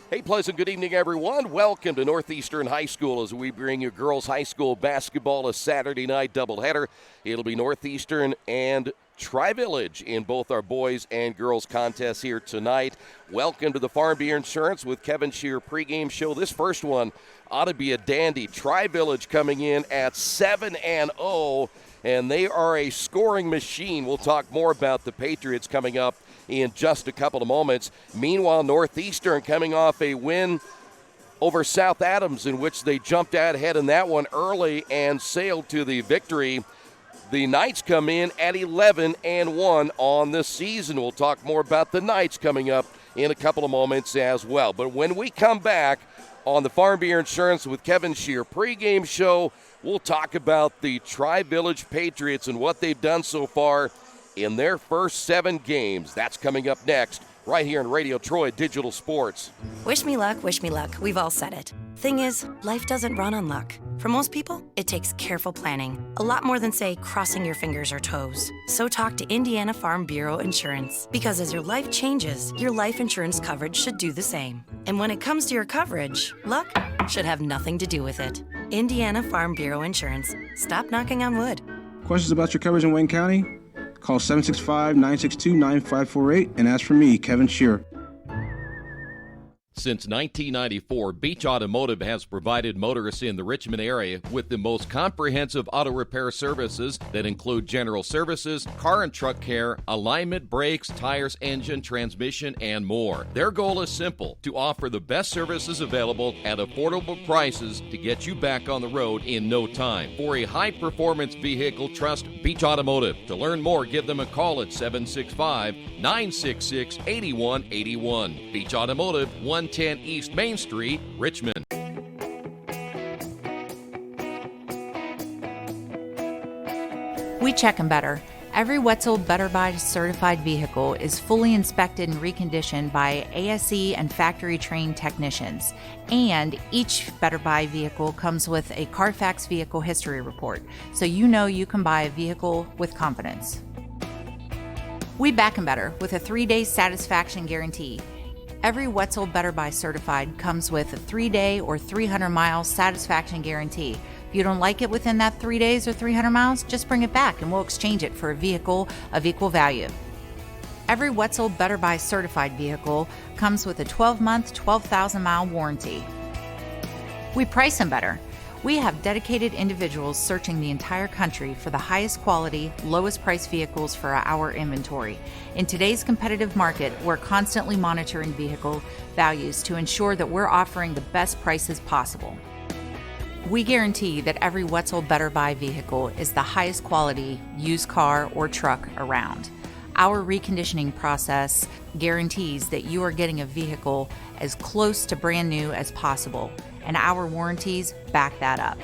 Hey, pleasant good evening, everyone. Welcome to Northeastern High School as we bring you girls high school basketball, a Saturday night doubleheader. It'll be Northeastern and Tri-Village in both our boys and girls contests here tonight. Welcome to the Farm Beer Insurance with Kevin Shear pregame show. This first one ought to be a dandy. Tri-Village coming in at 7-0, and they are a scoring machine. We'll talk more about the Patriots coming up in just a couple of moments. Meanwhile, Northeastern coming off a win over South Adams in which they jumped out ahead in that one early and sailed to the victory. The Knights come in at 11-1 on the season. We'll talk more about the Knights coming up in a couple of moments as well. But when we come back on the Farm Beer Insurance with Kevin Shear pregame show, we'll talk about the Tri-Village Patriots and what they've done so far in their first 7 games. That's coming up next, right here on Radio Troy Digital Sports. Wish me luck, we've all said it. Thing is, life doesn't run on luck. For most people, it takes careful planning. A lot more than, say, crossing your fingers or toes. So talk to Indiana Farm Bureau Insurance. Because as your life changes, your life insurance coverage should do the same. And when it comes to your coverage, luck should have nothing to do with it. Indiana Farm Bureau Insurance. Stop knocking on wood. Questions about your coverage in Wayne County? Call 765-962-9548 and ask for me, Kevin Shear. Since 1994, Beach Automotive has provided motorists in the Richmond area with the most comprehensive auto repair services that include general services, car and truck care, alignment, brakes, tires, engine, transmission, and more. Their goal is simple: to offer the best services available at affordable prices to get you back on the road in no time. For a high-performance vehicle, trust Beach Automotive. To learn more, give them a call at 765-966-8181. Beach Automotive, 110 East Main Street, Richmond. We check 'em better. Every Wetzel Better Buy certified vehicle is fully inspected and reconditioned by ASE and factory-trained technicians. And each Better Buy vehicle comes with a Carfax vehicle history report, so you know you can buy a vehicle with confidence. We back 'em better with a 3-day satisfaction guarantee. Every Wetzel Better Buy certified comes with a 3-day or 300-mile satisfaction guarantee. If you don't like it within that 3 days or 300 miles, just bring it back and we'll exchange it for a vehicle of equal value. Every Wetzel Better Buy certified vehicle comes with a 12-month, 12,000-mile warranty. We price them better. We have dedicated individuals searching the entire country for the highest quality, lowest price vehicles for our inventory. In today's competitive market, we're constantly monitoring vehicle values to ensure that we're offering the best prices possible. We guarantee that every Wetzel Better Buy vehicle is the highest quality used car or truck around. Our reconditioning process guarantees that you are getting a vehicle as close to brand new as possible, and our warranties back that up.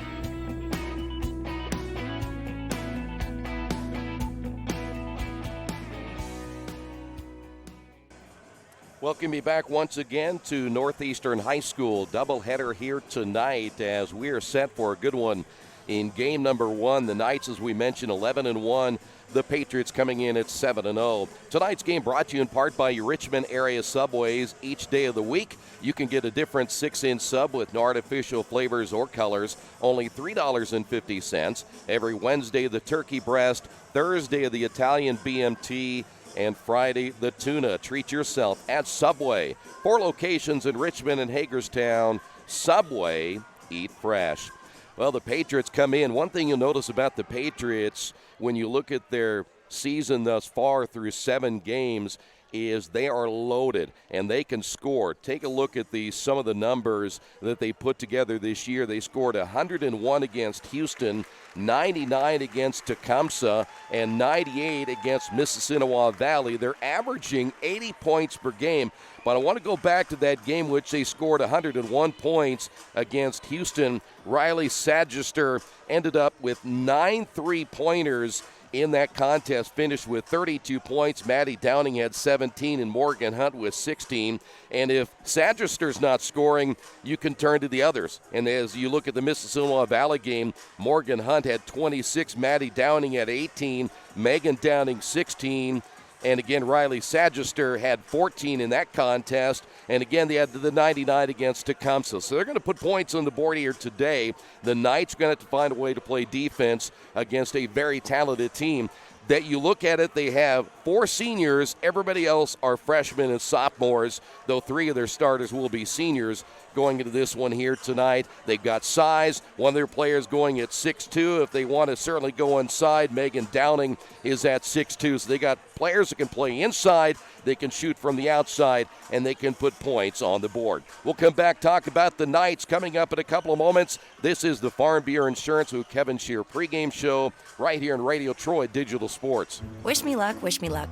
Welcome you back once again to Northeastern High School. Doubleheader here tonight as we are set for a good one in game number 1. The Knights, as we mentioned, 11-1. The Patriots coming in at 7-0. Tonight's game brought to you in part by your Richmond area Subways. Each day of the week, you can get a different 6-inch sub with no artificial flavors or colors, only $3.50. Every Wednesday, the turkey breast. Thursday, the Italian BMT. And Friday, the tuna. Treat yourself at Subway. 4 locations in Richmond and Hagerstown. Subway, eat fresh. Well, the Patriots come in. One thing you'll notice about the Patriots when you look at their season thus far through 7 games is they are loaded and they can score. Take a look at some of the numbers that they put together this year. They scored 101 against Houston, 99 against Tecumseh, and 98 against Mississinawa Valley. They're averaging 80 points per game. But I want to go back to that game which they scored 101 points against Houston. Riley Sagister ended up with 9 3-pointers in that contest, finished with 32 points. Maddie Downing had 17 and Morgan Hunt with 16. And if Sagister's not scoring, you can turn to the others. And as you look at the Mississinawa Valley game, Morgan Hunt had 26, Maddie Downing had 18, Megan Downing 16, And again, Riley Sagister had 14 in that contest. And again, they had the 99 against Tecumseh. So they're going to put points on the board here today. The Knights are going to have to find a way to play defense against a very talented team. That you look at it, they have 4 seniors. Everybody else are freshmen and sophomores, though 3 of their starters will be seniors going into this one here tonight. They've got size. One of their players going at 6'2". If they want to certainly go inside, Megan Downing is at 6'2". So they got players that can play inside, they can shoot from the outside, and they can put points on the board. We'll come back, talk about the Knights coming up in a couple of moments. This is the Farm Bureau Insurance with Kevin Shear pregame show right here on Radio Troy Digital Sports. Wish me luck,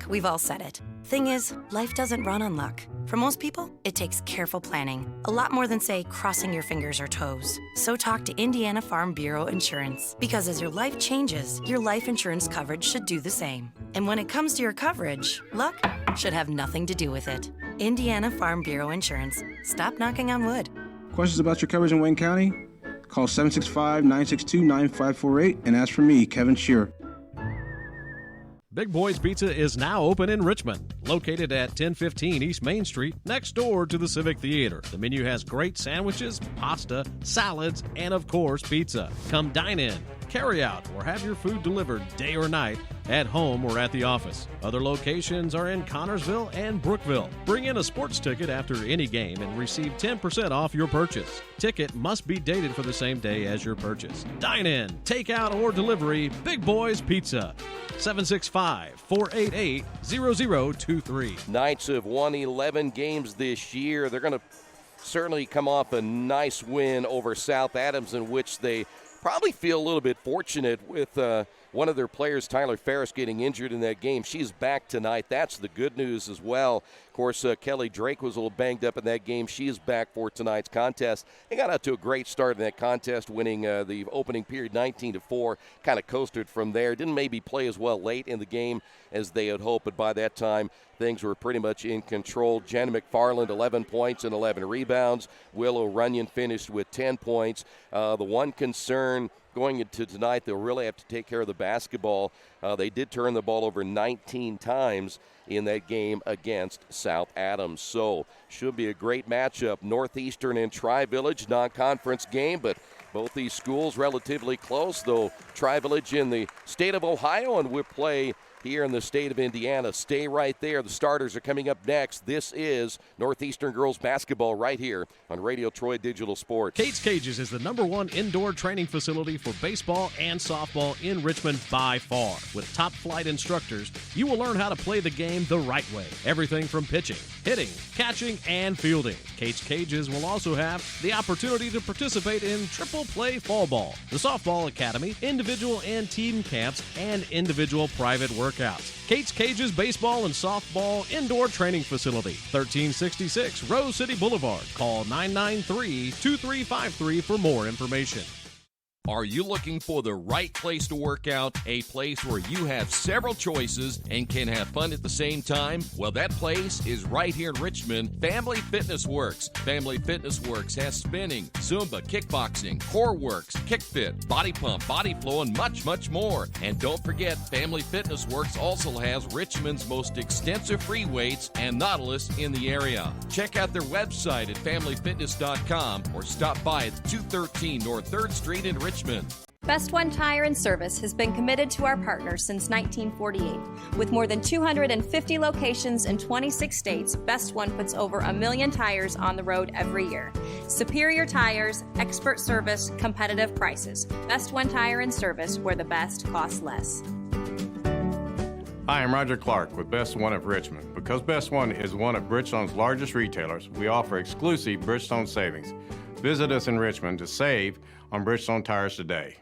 we've all said it. Thing is, life doesn't run on luck. For most people, it takes careful planning. A lot more than, say, crossing your fingers or toes. So talk to Indiana Farm Bureau Insurance. Because as your life changes, your life insurance coverage should do the same. And when it comes to your coverage, luck should have nothing to do with it. Indiana Farm Bureau Insurance. Stop knocking on wood. Questions about your coverage in Wayne County? Call 765-962-9548 and ask for me, Kevin Shear. Big Boys Pizza is now open in Richmond, located at 1015 East Main Street, next door to the Civic Theater. The menu has great sandwiches, pasta, salads, and of course, pizza. Come dine in, carry out, or have your food delivered day or night, at home or at the office. Other locations are in Connorsville and Brookville. Bring in a sports ticket after any game and receive 10% off your purchase. Ticket must be dated for the same day as your purchase. Dine in, take out, or delivery, Big Boys Pizza. 765-488-0023. Knights have won 11 games this year. They're going to certainly come off a nice win over South Adams, in which they probably feel a little bit fortunate with one of their players, Tyler Ferris, getting injured in that game. She's back tonight. That's the good news as well. Of course, Kelly Drake was a little banged up in that game. She is back for tonight's contest. They got out to a great start in that contest, winning the opening period 19-4. Kind of coasted from there. Didn't maybe play as well late in the game as they had hoped, but by that time, things were pretty much in control. Jen McFarland, 11 points and 11 rebounds. Willow Runyon finished with 10 points. The one concern going into tonight, they'll really have to take care of the basketball. They did turn the ball over 19 times in that game against South Adams. So, should be a great matchup. Northeastern and Tri-Village, non-conference game, but both these schools relatively close, though Tri-Village in the state of Ohio and will play here in the state of Indiana. Stay right there. The starters are coming up next. This is Northeastern girls basketball right here on Radio Troy Digital Sports. Kate's Cages is the #1 indoor training facility for baseball and softball in Richmond by far. With top flight instructors, you will learn how to play the game the right way. Everything from pitching, hitting, catching, and fielding. Kate's Cages will also have the opportunity to participate in triple play fall ball, the softball academy, individual and team camps, and individual private workouts. Kate's Cages Baseball and Softball Indoor Training Facility, 1366 Rose City Boulevard. Call 993-2353 for more information. Are you looking for the right place to work out? A place where you have several choices and can have fun at the same time? Well, that place is right here in Richmond, Family Fitness Works. Family Fitness Works has spinning, Zumba, kickboxing, core works, kick fit, body pump, body flow, and much, much more. And don't forget, Family Fitness Works also has Richmond's most extensive free weights and Nautilus in the area. Check out their website at familyfitness.com or stop by at 213 North 3rd Street in Richmond. Best One Tire and Service has been committed to our partners since 1948. With more than 250 locations in 26 states, Best One puts over 1 million tires on the road every year. Superior tires, expert service, competitive prices. Best One Tire and Service, where the best costs less. Hi, I'm Roger Clark with Best One of Richmond. Because Best One is one of Bridgestone's largest retailers, we offer exclusive Bridgestone savings. Visit us in Richmond to save on Bridgestone tires today.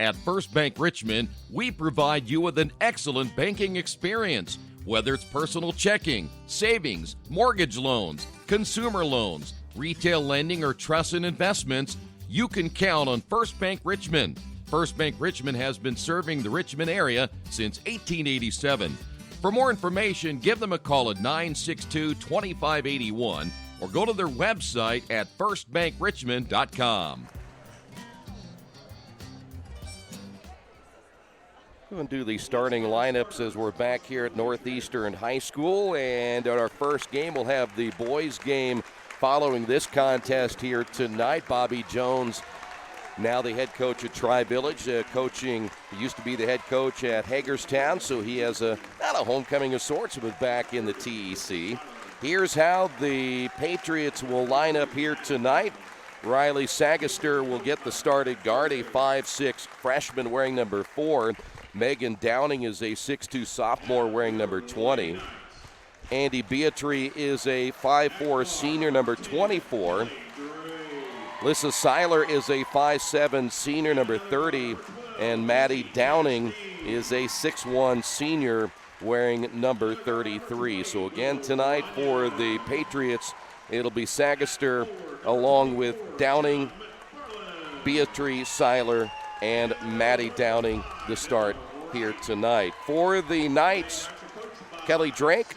At First Bank Richmond, we provide you with an excellent banking experience. Whether it's personal checking, savings, mortgage loans, consumer loans, retail lending, or trust and investments, you can count on First Bank Richmond. First Bank Richmond has been serving the Richmond area since 1887. For more information, give them a call at 962-2581 or go to their website at firstbankrichmond.com. We'll do the starting lineups as we're back here at Northeastern High School. And at our first game, we'll have the boys' game following this contest here tonight. Bobby Jones, now the head coach at Tri-Village, coaching, he used to be the head coach at Hagerstown, so he has not a homecoming of sorts, but back in the TEC. Here's how the Patriots will line up here tonight. Riley Sagaster will get the start at guard, a 5'6" freshman wearing number 4. Megan Downing is a 6'2" sophomore wearing number 20. Andy Beatrice is a 5'4" senior, number 24. Lissa Seiler is a 5'7" senior, number 30. And Maddie Downing is a 6'1" senior wearing number 33. So again tonight for the Patriots, it'll be Sagaster along with Downing, Beatrice Seiler, and Maddie Downing to start here tonight. For the Knights, Kelly Drake,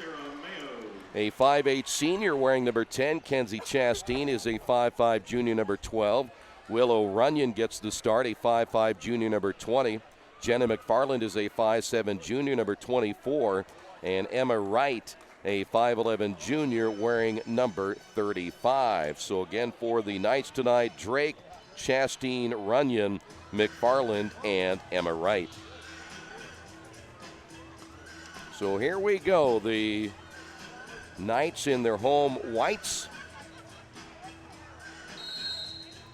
a 5'8" senior wearing number 10. Kenzie Chastain is a 5'5" junior, number 12. Willow Runyon gets the start, a 5'5" junior, number 20. Jenna McFarland is a 5'7" junior, number 24. And Emma Wright, a 5'11" junior wearing number 35. So again for the Knights tonight, Drake, Chastain, Runyon, McFarland, and Emma Wright. So here we go. The Knights in their home whites.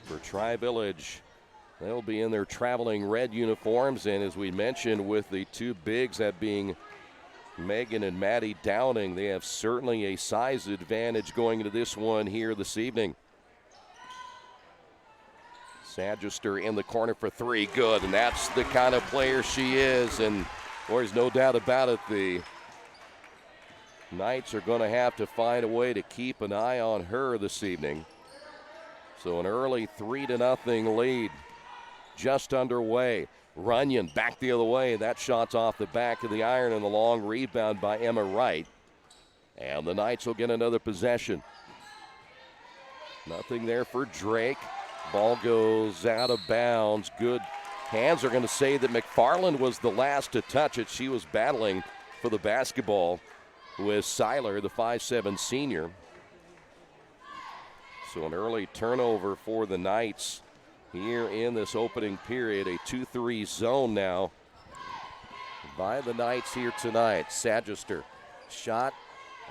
For Tri-Village, they'll be in their traveling red uniforms. And as we mentioned, with the two bigs, that being Megan and Maddie Downing, they have certainly a size advantage going into this one here this evening. Sagaster in the corner for 3, good, and that's the kind of player she is, and there's no doubt about it, the Knights are going to have to find a way to keep an eye on her this evening. So an early 3-0 lead just underway. Runyon back the other way. That shot's off the back of the iron, and the long rebound by Emma Wright. And the Knights will get another possession. Nothing there for Drake. Ball goes out of bounds. Good hands are going to say that McFarland was the last to touch it. She was battling for the basketball with Seiler, the 5'7" senior. So an early turnover for the Knights here in this opening period. A 2-3 zone now by the Knights here tonight. Sagaster, shot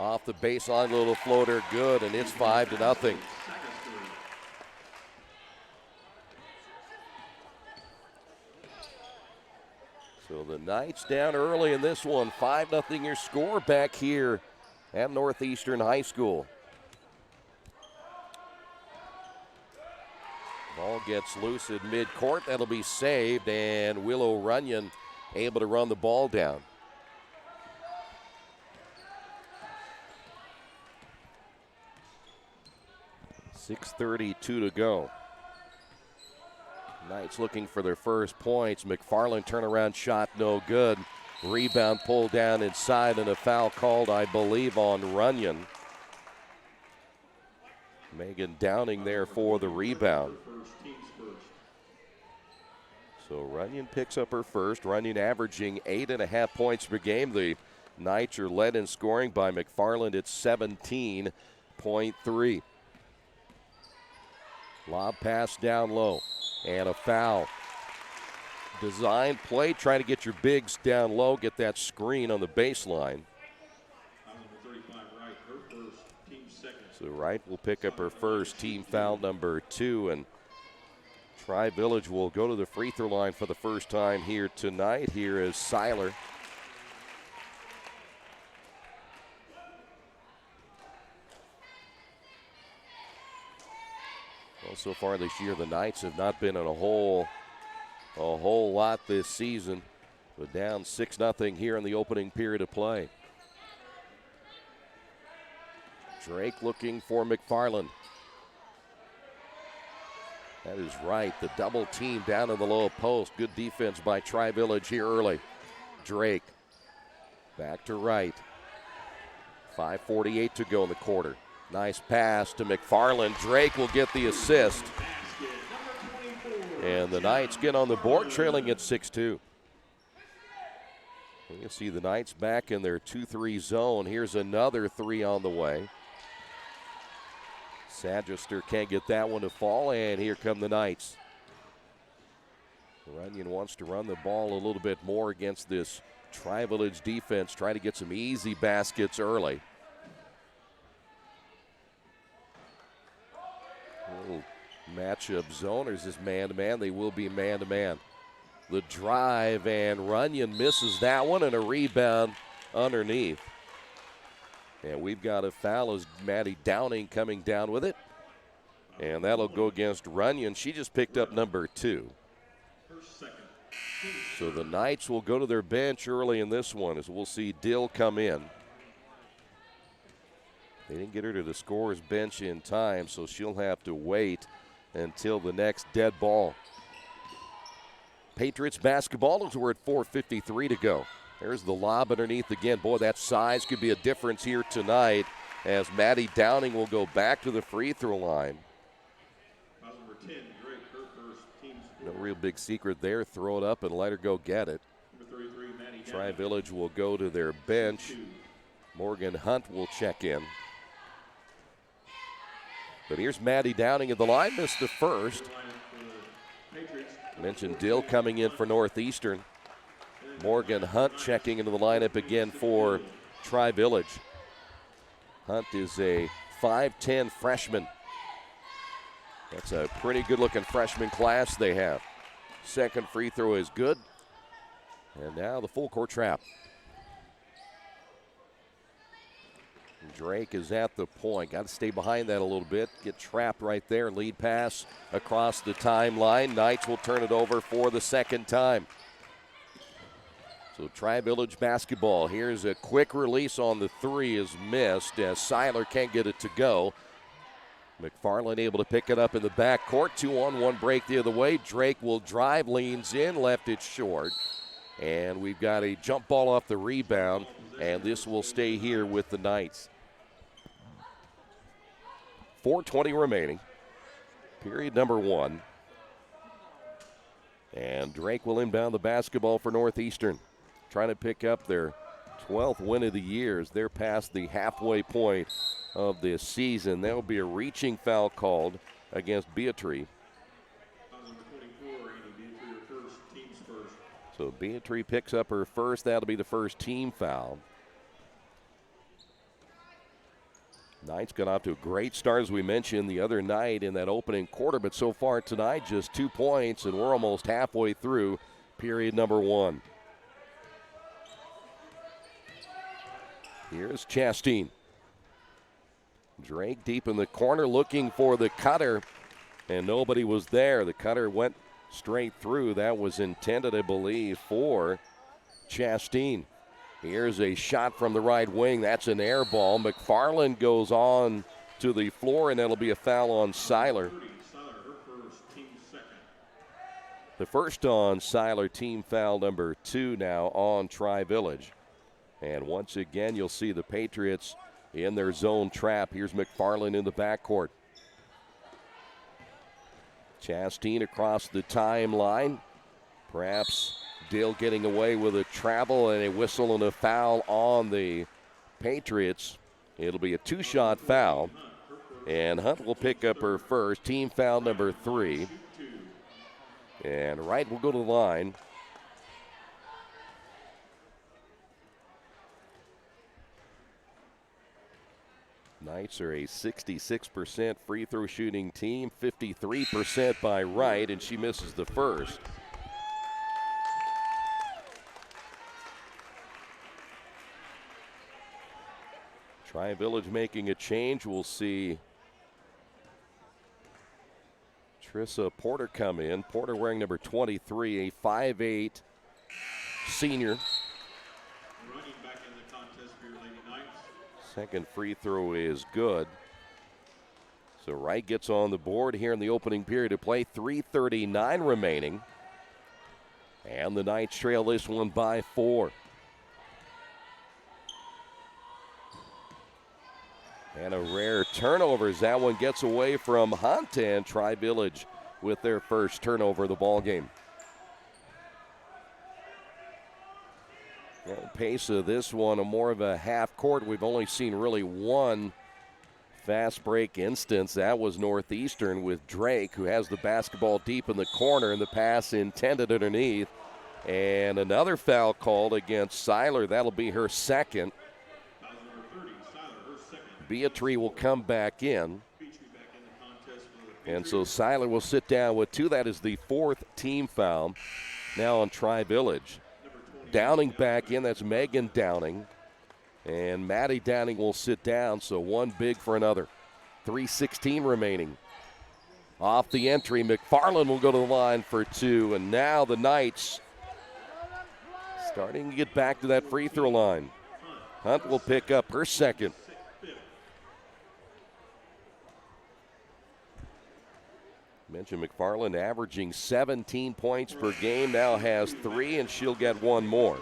off the baseline, little floater, good, and it's 5-0. So the Knights down early in this one. 5-0 your score back here at Northeastern High School. Ball gets loose at midcourt. That'll be saved, and Willow Runyon able to run the ball down. .632 to go. Knights looking for their first points. McFarland turnaround shot, no good. Rebound pulled down inside, and a foul called, I believe, on Runyon. Megan Downing there for the rebound. So Runyon picks up her first. Runyon averaging 8.5 points per game. The Knights are led in scoring by McFarland at 17.3. Lob pass down low. And a foul. Design play, trying to get your bigs down low, get that screen on the baseline. So Wright will pick up her first, team foul number 2, and Tri-Village will go to the free throw line for the first time here tonight. Here is Seiler. Well, so far this year, the Knights have not been in a whole lot this season, but down 6-0 here in the opening period of play. Drake looking for McFarland. That is right. The double team down in the low post. Good defense by Tri-Village here early. Drake back to Wright. 5:48 to go in the quarter. Nice pass to McFarland. Drake will get the assist. And the Knights get on the board, trailing at 6-2. You see the Knights back in their 2-3 zone. Here's another three on the way. Sagister can't get that one to fall, and here come the Knights. Runyon wants to run the ball a little bit more against this Tri-Village defense, try to get some easy baskets early. Matchup zone, or is this man-to-man? They will be man-to-man. The drive, and Runyon misses that one, and a rebound underneath. And we've got a foul as Maddie Downing coming down with it. And that'll go against Runyon. She just picked up number 2. So the Knights will go to their bench early in this one, as we'll see Dill come in. They didn't get her to the scorer's bench in time, so she'll have to wait until the next dead ball. Patriots basketball as we're at 4:53 to go. There's the lob underneath again. Boy, that size could be a difference here tonight as Maddie Downing will go back to the free throw line. No real big secret there. Throw it up and let her go get it. Tri-Village will go to their bench. Morgan Hunt will check in. But here's Maddie Downing at the line. Missed the first. Mentioned Dill coming in for Northeastern. Morgan Hunt checking into the lineup again for Tri-Village. Hunt is a 5'10 freshman. That's a pretty good-looking freshman class they have. Second free throw is good. And now the full court trap. Drake is at the point. Got to stay behind that a little bit. Get trapped right there. Lead pass across the timeline. Knights will turn it over for the second time. So Tri-Village basketball. Here's a quick release on the three is missed as Seiler can't get it to go. McFarland able to pick it up in the backcourt. 2-on-1 break the other way. Drake will drive, leans in, left it short. And we've got a jump ball off the rebound, and this will stay here with the Knights. 4:20 remaining. Period number 1. And Drake will inbound the basketball for Northeastern. Trying to pick up their 12th win of the year as they're past the halfway point of this season. There will be a reaching foul called against Beatrice. So Beatrice picks up her first. That'll be the first team foul. Knights got off to a great start, as we mentioned the other night in that opening quarter, but so far tonight just 2 points, and we're almost halfway through period number 1. Here's Chastain. Drake deep in the corner looking for the cutter, and nobody was there. The cutter went straight through. That was intended, I believe, for Chastain. Here's a shot from the right wing. That's an air ball. McFarland goes on to the floor, and that'll be a foul on Seiler. The first on Seiler, team foul number 2 now on Tri-Village. And once again, you'll see the Patriots in their zone trap. Here's McFarland in the backcourt. Chastain across the timeline. Perhaps Dill getting away with a travel and a whistle and a foul on the Patriots. It'll be a 2-shot foul. And Hunt will pick up her first, team foul number 3. And Wright will go to the line. Knights are a 66% free throw shooting team, 53% by Wright, and she misses the first. Tri-Village making a change. We'll see Trissa Porter come in. Porter wearing number 23, a 5'8" senior. Second free throw is good. So Wright gets on the board here in the opening period of play. 3:39 remaining. And the Knights trail this one by 4. And a rare turnover as that one gets away from Hunt, and Tri-Village with their first turnover of the ball game. Well, pace of this one, more of a half court. We've only seen really one fast break instance. That was Northeastern with Drake, who has the basketball deep in the corner and the pass intended underneath. And another foul called against Seiler. That'll be her second. Beatrice will come back in. And so Seiler will sit down with 2. That is the 4th team foul now on Tri-Village. Downing back in. That's Megan Downing. And Maddie Downing will sit down, so one big for another. 3:16 remaining. Off the entry, McFarland will go to the line for 2. And now the Knights starting to get back to that free throw line. Hunt will pick up her second. Mentioned McFarland averaging 17 points per game, now has 3, and she'll get one more.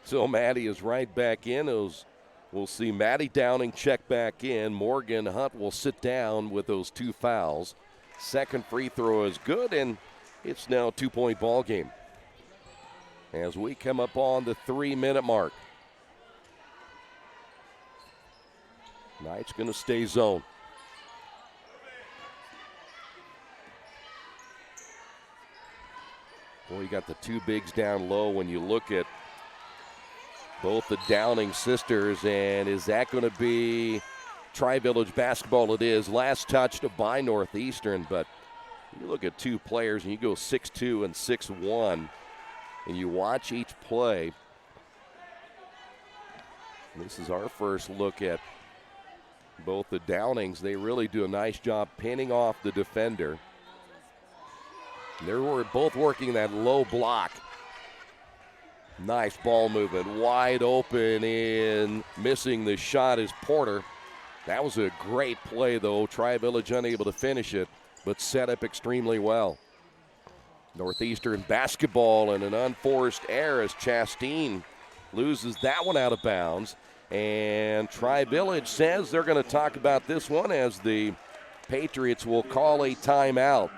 So Maddie is right back in. We'll see Maddie Downing check back in. Morgan Hunt will sit down with those 2 fouls. Second free throw is good, and it's now a 2-point ball game as we come up on the 3-minute mark. Knights going to stay zone. Boy, you got the 2 bigs down low when you look at both the Downing sisters. And is that going to be Tri-Village basketball? It is. Last touched by Northeastern, but you look at 2 players and you go 6'2" and 6'1", and you watch each play. This is our first look at both the Downings. They really do a nice job pinning off the defender. They're both working that low block. Nice ball movement. Wide open in. Missing the shot is Porter. That was a great play, though. Tri-Village unable to finish it, but set up extremely well. Northeastern basketball and an unforced error as Chastain loses that one out of bounds. And Tri-Village says they're going to talk about this one as the Patriots will call a timeout.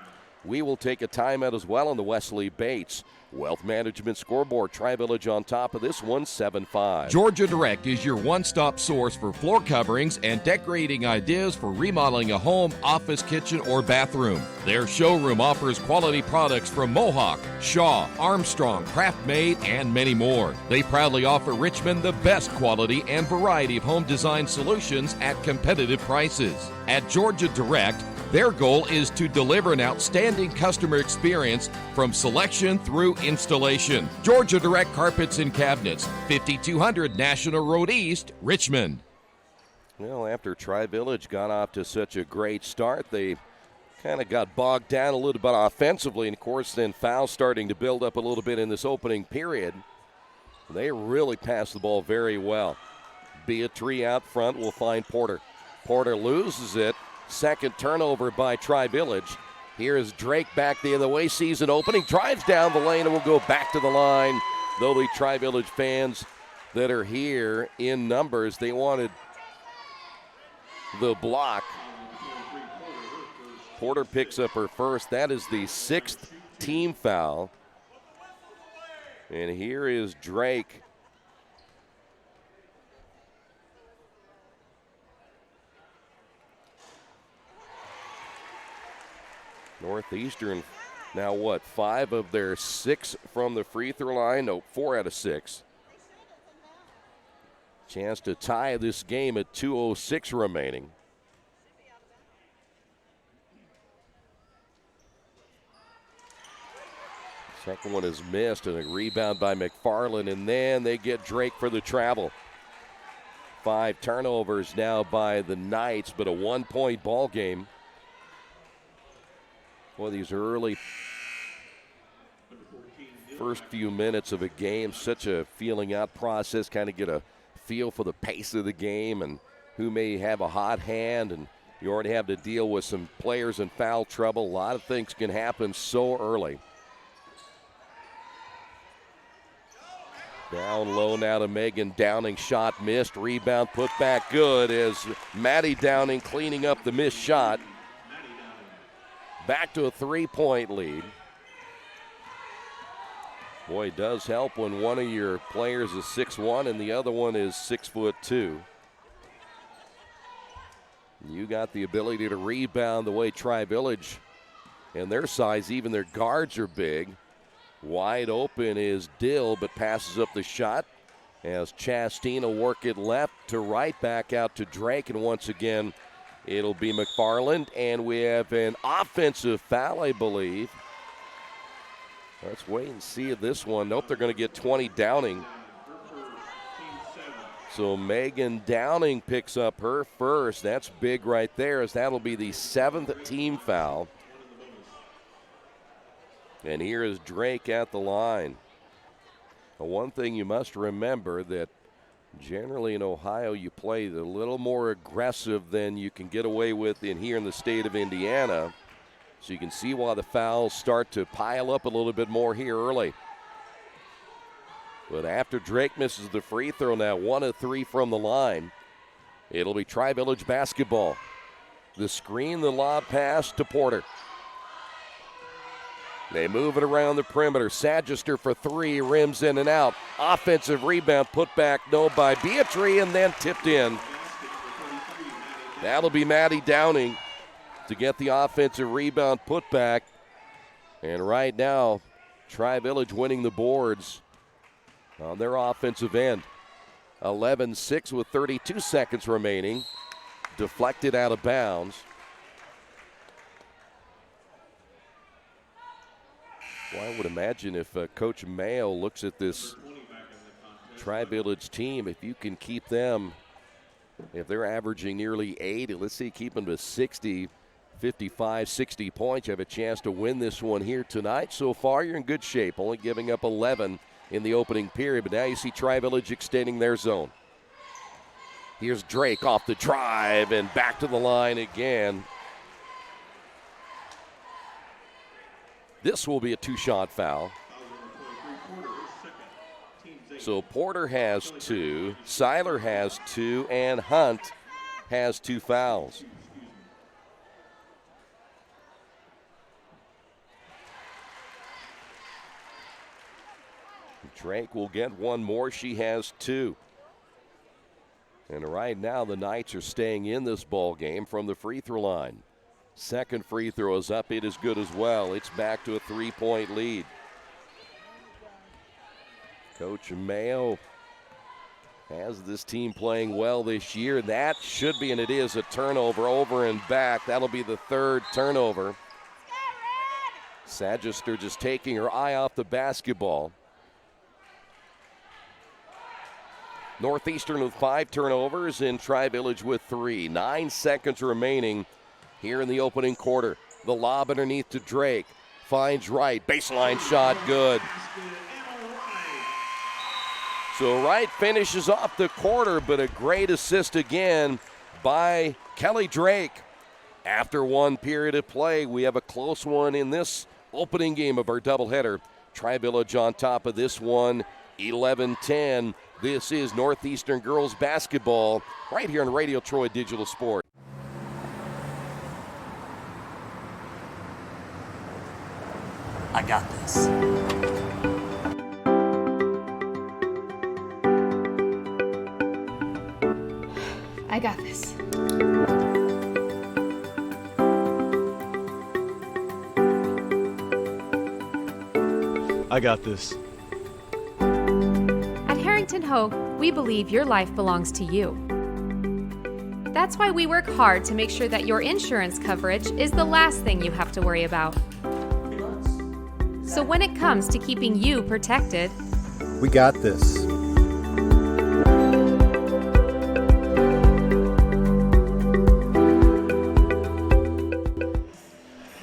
We will take a timeout as well on the Wesley Bates Wealth Management scoreboard. Tri-Village on top of this one, 7-5. Georgia Direct is your one-stop source for floor coverings and decorating ideas for remodeling a home, office, kitchen, or bathroom. Their showroom offers quality products from Mohawk, Shaw, Armstrong, Craft Made, and many more. They proudly offer Richmond the best quality and variety of home design solutions at competitive prices. At Georgia Direct, their goal is to deliver an outstanding customer experience from selection through installation. Georgia Direct Carpets and Cabinets, 5200 National Road East, Richmond. Well, after Tri-Village got off to such a great start, they kind of got bogged down a little bit offensively. And, of course, then fouls starting to build up a little bit in this opening period. They really passed the ball very well. Beatrice out front will find Porter. Porter loses it. Second turnover by Tri-Village. Here is Drake back the other way, sees an opening, drives down the lane, and will go back to the line. Though the Tri-Village fans that are here in numbers, they wanted the block. Porter picks up her first. That is the 6th team foul. And here is Drake. Northeastern now 5 of their 6 from the free throw line? No, 4 out of 6. Chance to tie this game at 2:06 remaining. Second one is missed, and a rebound by McFarland, and then they get Drake for the travel. 5 turnovers now by the Knights, but a 1-point ball game. Well, these early first few minutes of a game, such a feeling out process, kind of get a feel for the pace of the game and who may have a hot hand, and you already have to deal with some players in foul trouble. A lot of things can happen so early. Down low now to Megan Downing, shot missed, rebound put back good as Maddie Downing cleaning up the missed shot. Back to a 3-point lead. Boy, it does help when one of your players is 6'1" and the other one is 6'2". You got the ability to rebound the way Tri-Village and their size, even their guards are big. Wide open is Dill, but passes up the shot as Chastain will work it left to right, back out to Drake, and once again it'll be McFarland, and we have an offensive foul, I believe. Let's wait and see this one. Nope, they're going to get 20 Downing. So Megan Downing picks up her first. That's big right there, as that'll be the 7th team foul. And here is Drake at the line. One thing you must remember that generally in Ohio you play a little more aggressive than you can get away with in here in the state of Indiana. So you can see why the fouls start to pile up a little bit more here early. But after Drake misses the free throw now, 1 of 3 from the line, it'll be Tri-Village basketball. The screen, the lob pass to Porter. They move it around the perimeter. Sagister for 3, rims in and out. Offensive rebound, put back, no, by Beatrice, and then tipped in. That'll be Maddie Downing to get the offensive rebound put back. And right now, Tri-Village winning the boards on their offensive end. 11-6 with 32 seconds remaining. Deflected out of bounds. Well, I would imagine if Coach Mayo looks at this Tri-Village team, if you can keep them, if they're averaging nearly 80, let's see, keep them to 60, 55, 60 points, you have a chance to win this one here tonight. So far, you're in good shape, only giving up 11 in the opening period, but now you see Tri-Village extending their zone. Here's Drake off the drive and back to the line again. This will be a 2-shot foul. So Porter has 2, Seiler has 2, and Hunt has 2 fouls. Drake will get 1 more. She has 2. And right now the Knights are staying in this ball game from the free throw line. Second free throw is up. It is good as well. It's back to a 3-point lead. Coach Mayo has this team playing well this year. That should be, and it is, a turnover over and back. That'll be the 3rd turnover. Sagister just taking her eye off the basketball. Northeastern with 5 turnovers and Tri-Village with 3. 9 seconds remaining here in the opening quarter. The lob underneath to Drake. Finds Wright. Baseline shot, good. So Wright finishes off the quarter, but a great assist again by Kelly Drake. After 1 period of play, we have a close one in this opening game of our doubleheader. Tri-Village on top of this one, 11-10. This is Northeastern girls basketball right here on Radio Troy Digital Sport. I got this. I got this. I got this. At Harrington Hogue, we believe your life belongs to you. That's why we work hard to make sure that your insurance coverage is the last thing you have to worry about. So when it comes to keeping you protected, We got this.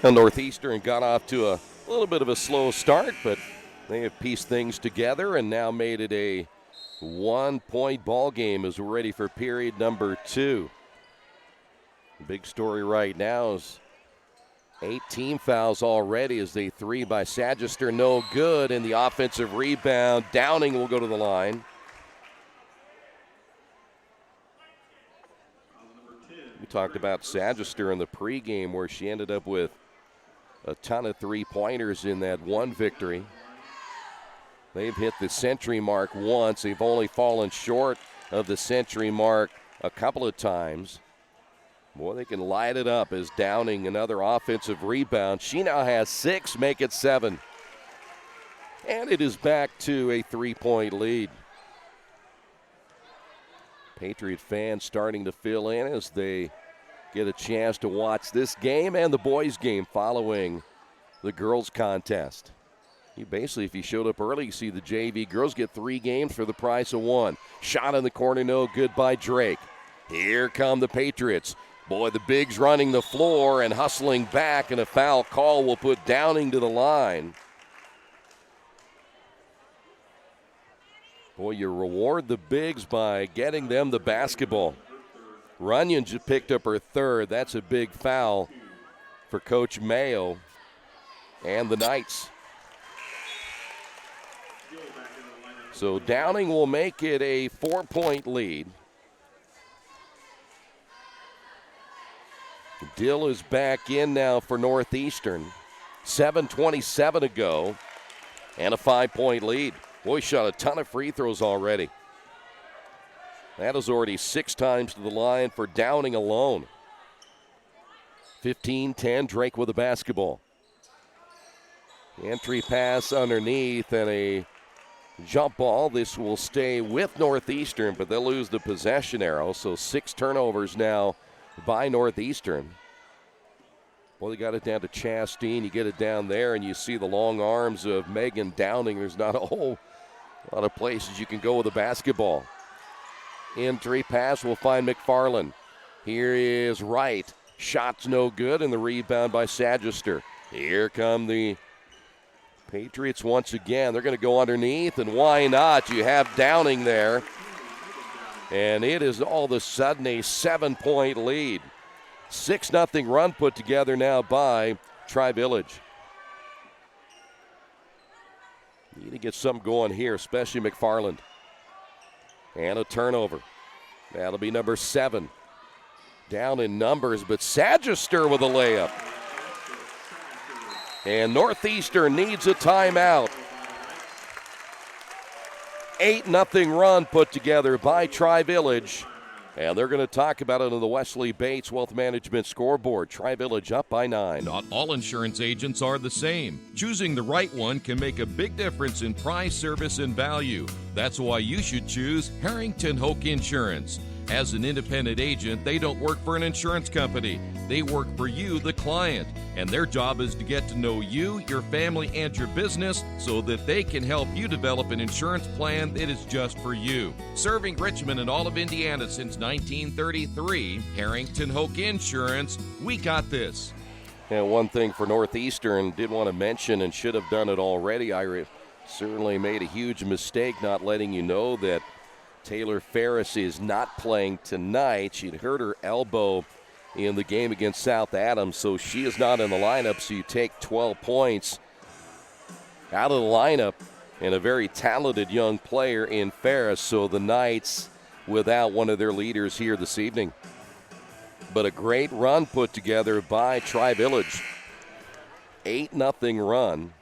Well, Northeastern got off to a little bit of a slow start, but they have pieced things together and now made it a 1-point ball game as we're ready for period number 2. The big story right now is 8 team fouls already as they 3 by Sagister, no good, and the offensive rebound. Downing will go to the line. We talked about Sagister in the pregame where she ended up with a ton of 3-pointers in that one victory. They've hit the century mark once. They've only fallen short of the century mark a couple of times. Boy, they can light it up as Downing another offensive rebound. She now has 6, make it 7. And it is back to a 3-point lead. Patriot fans starting to fill in as they get a chance to watch this game and the boys' game following the girls' contest. Basically, if you showed up early, you see the JV girls get 3 games for the price of 1. Shot in the corner, no good by Drake. Here come the Patriots. Boy, the bigs running the floor and hustling back, and a foul call will put Downing to the line. Boy, you reward the bigs by getting them the basketball. Runyon just picked up her 3rd. That's a big foul for Coach Mayo and the Knights. So Downing will make it a 4-point lead. Dill is back in now for Northeastern. 7:27 to go and a 5-point lead. Boy, shot a ton of free throws already. That is already 6 times to the line for Downing alone. 15-10, Drake with the basketball. Entry pass underneath and a jump ball. This will stay with Northeastern, but they'll lose the possession arrow. So 6 turnovers now by Northeastern. Well, they got it down to Chastain. You get it down there, and you see the long arms of Megan Downing. There's not a whole lot of places you can go with a basketball. Entry pass will find McFarland. Here is Wright. Shot's no good, and the rebound by Sagister. Here come the Patriots once again. They're going to go underneath, and why not? You have Downing there. And it is all of a sudden a 7-point lead. 6-0 run put together now by Tri-Village. Need to get something going here, especially McFarland. And a turnover. That'll be number 7. Down in numbers, but Sagister with a layup. And Northeastern needs a timeout. 8-0 run put together by Tri-Village. And they're going to talk about it on the Wesley Bates Wealth Management scoreboard. Tri-Village up by 9. Not all insurance agents are the same. Choosing the right one can make a big difference in price, service, and value. That's why you should choose Harrington Hoke Insurance. As an independent agent, they don't work for an insurance company. They work for you, the client. And their job is to get to know you, your family, and your business so that they can help you develop an insurance plan that is just for you. Serving Richmond and all of Indiana since 1933, Harrington Hoke Insurance, we got this. And one thing for Northeastern, did want to mention and should have done it already. I certainly made a huge mistake not letting you know that Taylor Ferris is not playing tonight. She'd hurt her elbow in the game against South Adams, so she is not in the lineup. So you take 12 points out of the lineup and a very talented young player in Ferris. So the Knights without one of their leaders here this evening. But a great run put together by Tri-Village. 8-0 run.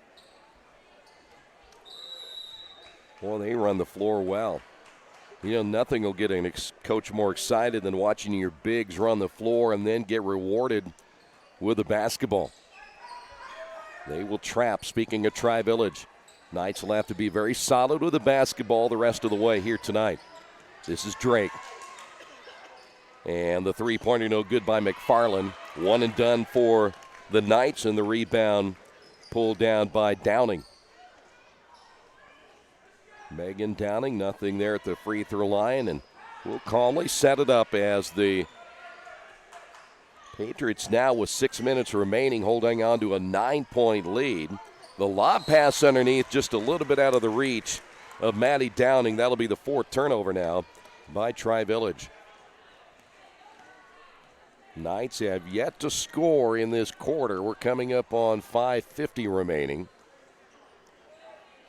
Well, they run the floor well. You know, nothing will get a coach more excited than watching your bigs run the floor and then get rewarded with a basketball. They will trap. Speaking of Tri-Village, Knights will have to be very solid with the basketball the rest of the way here tonight. This is Drake. And the three-pointer no good by McFarland. One and done for the Knights, and the rebound pulled down by Downing. Megan Downing, nothing there at the free throw line, and we'll calmly set it up as the Patriots now with 6 minutes remaining holding on to a 9-point lead. The lob pass underneath just a little bit out of the reach of Maddie Downing. That'll be the 4th turnover now by Tri-Village. Knights have yet to score in this quarter. We're coming up on 5:50 remaining.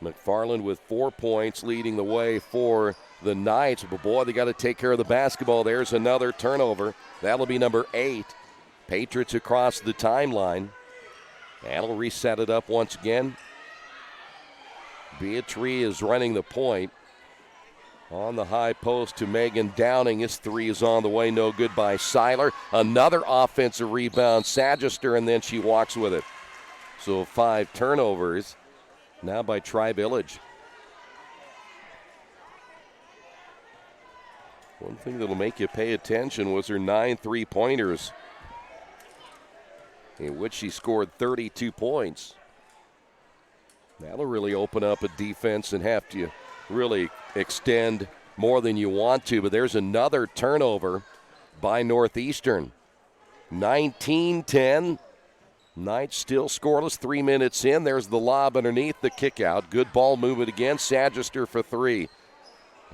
McFarland with 4 points leading the way for the Knights. But boy, they got to take care of the basketball. There's another turnover. That'll be number 8. Patriots across the timeline. That'll reset it up once again. Beatrice is running the point. On the high post to Megan Downing. His three is on the way. No good by Seiler. Another offensive rebound. Sagister, and then she walks with it. So 5 turnovers now by Tri-Village. One thing that'll make you pay attention was her 9 3-pointers, in which she scored 32 points. That'll really open up a defense and have to really extend more than you want to. But there's another turnover by Northeastern. 19-10. Knights still scoreless, 3 minutes in. There's the lob underneath the kick out. Good ball movement again. Sagister for 3.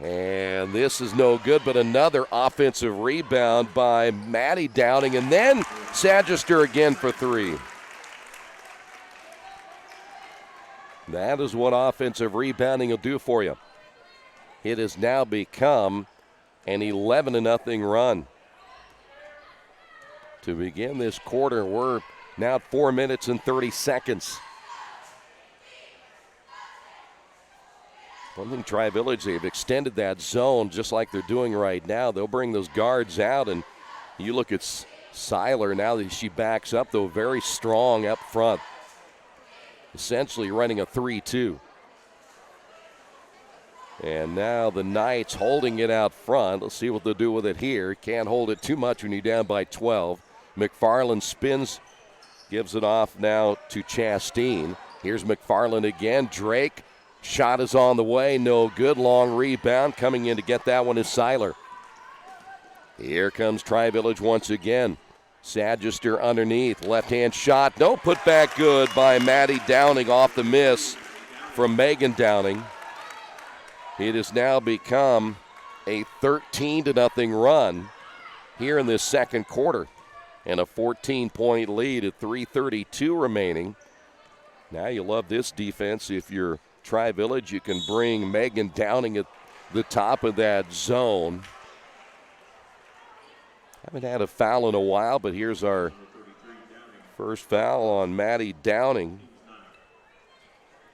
And this is no good, but another offensive rebound by Maddie Downing. And then Sagister again for 3. That is what offensive rebounding will do for you. It has now become an 11-0 run. To begin this quarter, we're now at 4 minutes and 30 seconds. One thing, Tri-Village, they've extended that zone just like they're doing right now. They'll bring those guards out, and you look at Seiler now that she backs up, though, very strong up front. Essentially running a 3-2. And now the Knights holding it out front. Let's see what they'll do with it here. Can't hold it too much when you're down by 12. McFarland spins, gives it off now to Chasteen. Here's McFarland again. Drake, shot is on the way. No good. Long rebound. Coming in to get that one is Seiler. Here comes Tri-Village once again. Sagister underneath. Left-hand shot. No, put back good by Maddie Downing off the miss from Megan Downing. It has now become a 13-0 run here in this second quarter. And a 14-point lead at 3:32 remaining. Now you love this defense. If you're Tri-Village, you can bring Megan Downing at the top of that zone. Haven't had a foul in a while, but here's our first foul on Maddie Downing.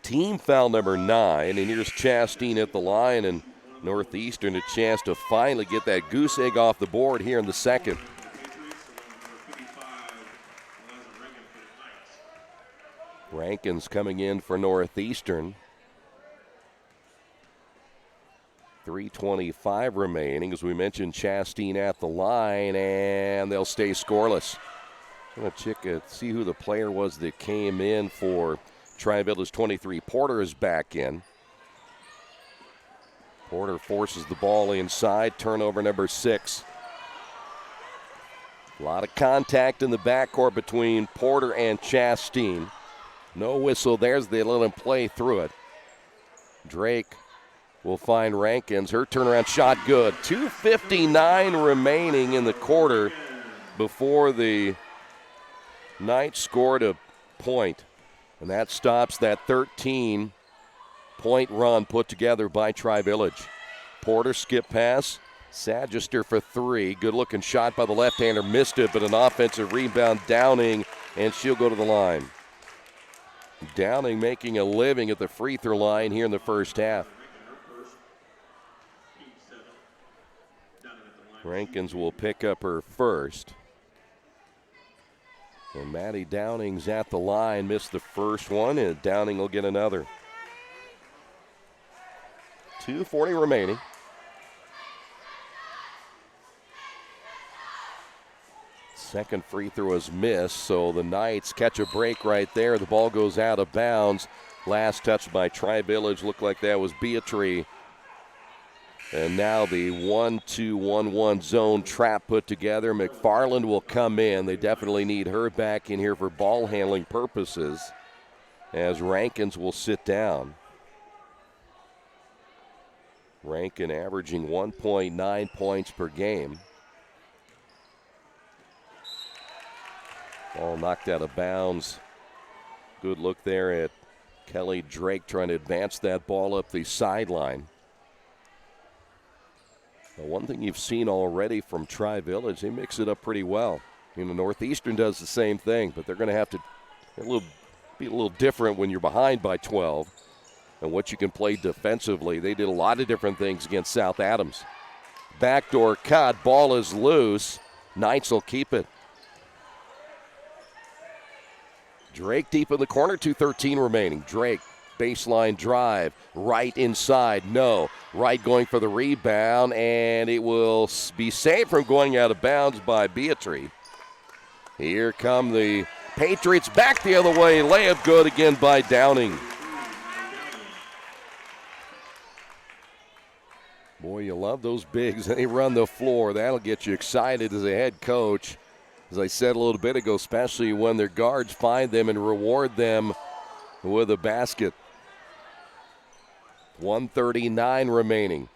Team foul number 9, and here's Chasteen at the line, and Northeastern a chance to finally get that goose egg off the board here in the second. Rankins coming in for Northeastern. 3:25 remaining. As we mentioned, Chasteen at the line, and they'll stay scoreless. I'm going to check see who the player was that came in for Tri-Village. 23. Porter is back in. Porter forces the ball inside. Turnover number 6. A lot of contact in the backcourt between Porter and Chasteen. No whistle there as they let him play through it. Drake will find Rankins. Her turnaround shot good. 2:59 remaining in the quarter before the Knights scored a point. And that stops that 13-point run put together by Tri-Village. Porter skip pass. Sagister for 3. Good-looking shot by the left-hander. Missed it, but an offensive rebound. Downing, and she'll go to the line. Downing making a living at the free throw line here in the first half. Rankins will pick up her first. And Maddie Downing's at the line, missed the first one, and Downing will get another. 2:40 remaining. Second free throw is missed, so the Knights catch a break right there. The ball goes out of bounds. Last touch by Tri-Village looked like that was Beatrice. And now the 1-2-1-1 zone trap put together. McFarland will come in. They definitely need her back in here for ball handling purposes, as Rankins will sit down. Rankin averaging 1.9 points per game. Ball knocked out of bounds. Good look there at Kelly Drake trying to advance that ball up the sideline. Now, one thing you've seen already from Tri-Village, they mix it up pretty well. You know, Northeastern does the same thing, but they're going to have to be a little different when you're behind by 12. and what you can play defensively. They did a lot of different things against South Adams. Backdoor cut, ball is loose. Knights will keep it. Drake deep in the corner, 2:13 remaining. Drake, baseline drive, right inside, no. Right going for the rebound, and it will be saved from going out of bounds by Beatrice. Here come the Patriots back the other way. Layup good again by Downing. Boy, you love those bigs. They run the floor. That'll get you excited as a head coach. As I said a little bit ago, especially when their guards find them and reward them with a basket. 1:39 remaining.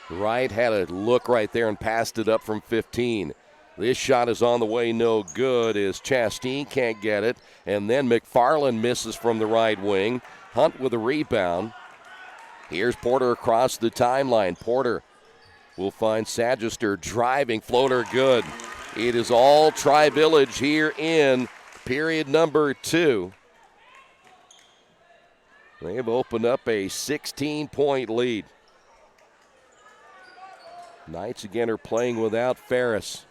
Wright had a look right there and passed it up from 15. This shot is on the way, no good, as Chastain can't get it. And then McFarland misses from the right wing. Hunt with a rebound. Here's Porter across the timeline. Porter will find Sagister driving, floater good. It is all Tri-Village here in period number 2. They've opened up a 16-point lead. Knights again are playing without Ferris.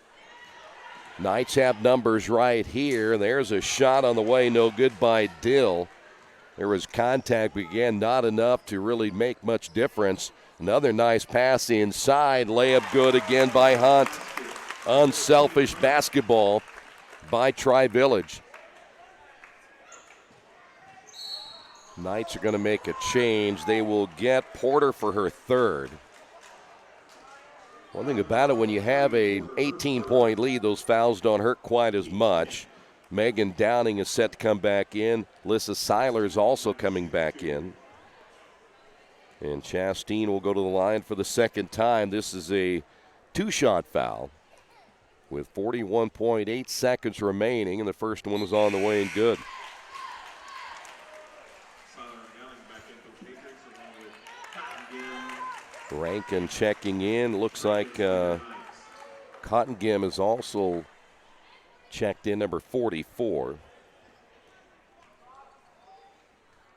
Knights have numbers right here. There's a shot on the way, no good by Dill. There was contact, but again, not enough to really make much difference. Another nice pass inside. Layup good again by Hunt. Unselfish basketball by Tri-Village. Knights are going to make a change. They will get Porter for her third. One thing about it, when you have a 18-point lead, those fouls don't hurt quite as much. Megan Downing is set to come back in. Lissa Seiler is also coming back in. And Chastain will go to the line for the second time. This is a 2-shot foul with 41.8 seconds remaining, and the first one was on the way and good. Rankin checking in. Looks like Cottongim is also checked in, number 44.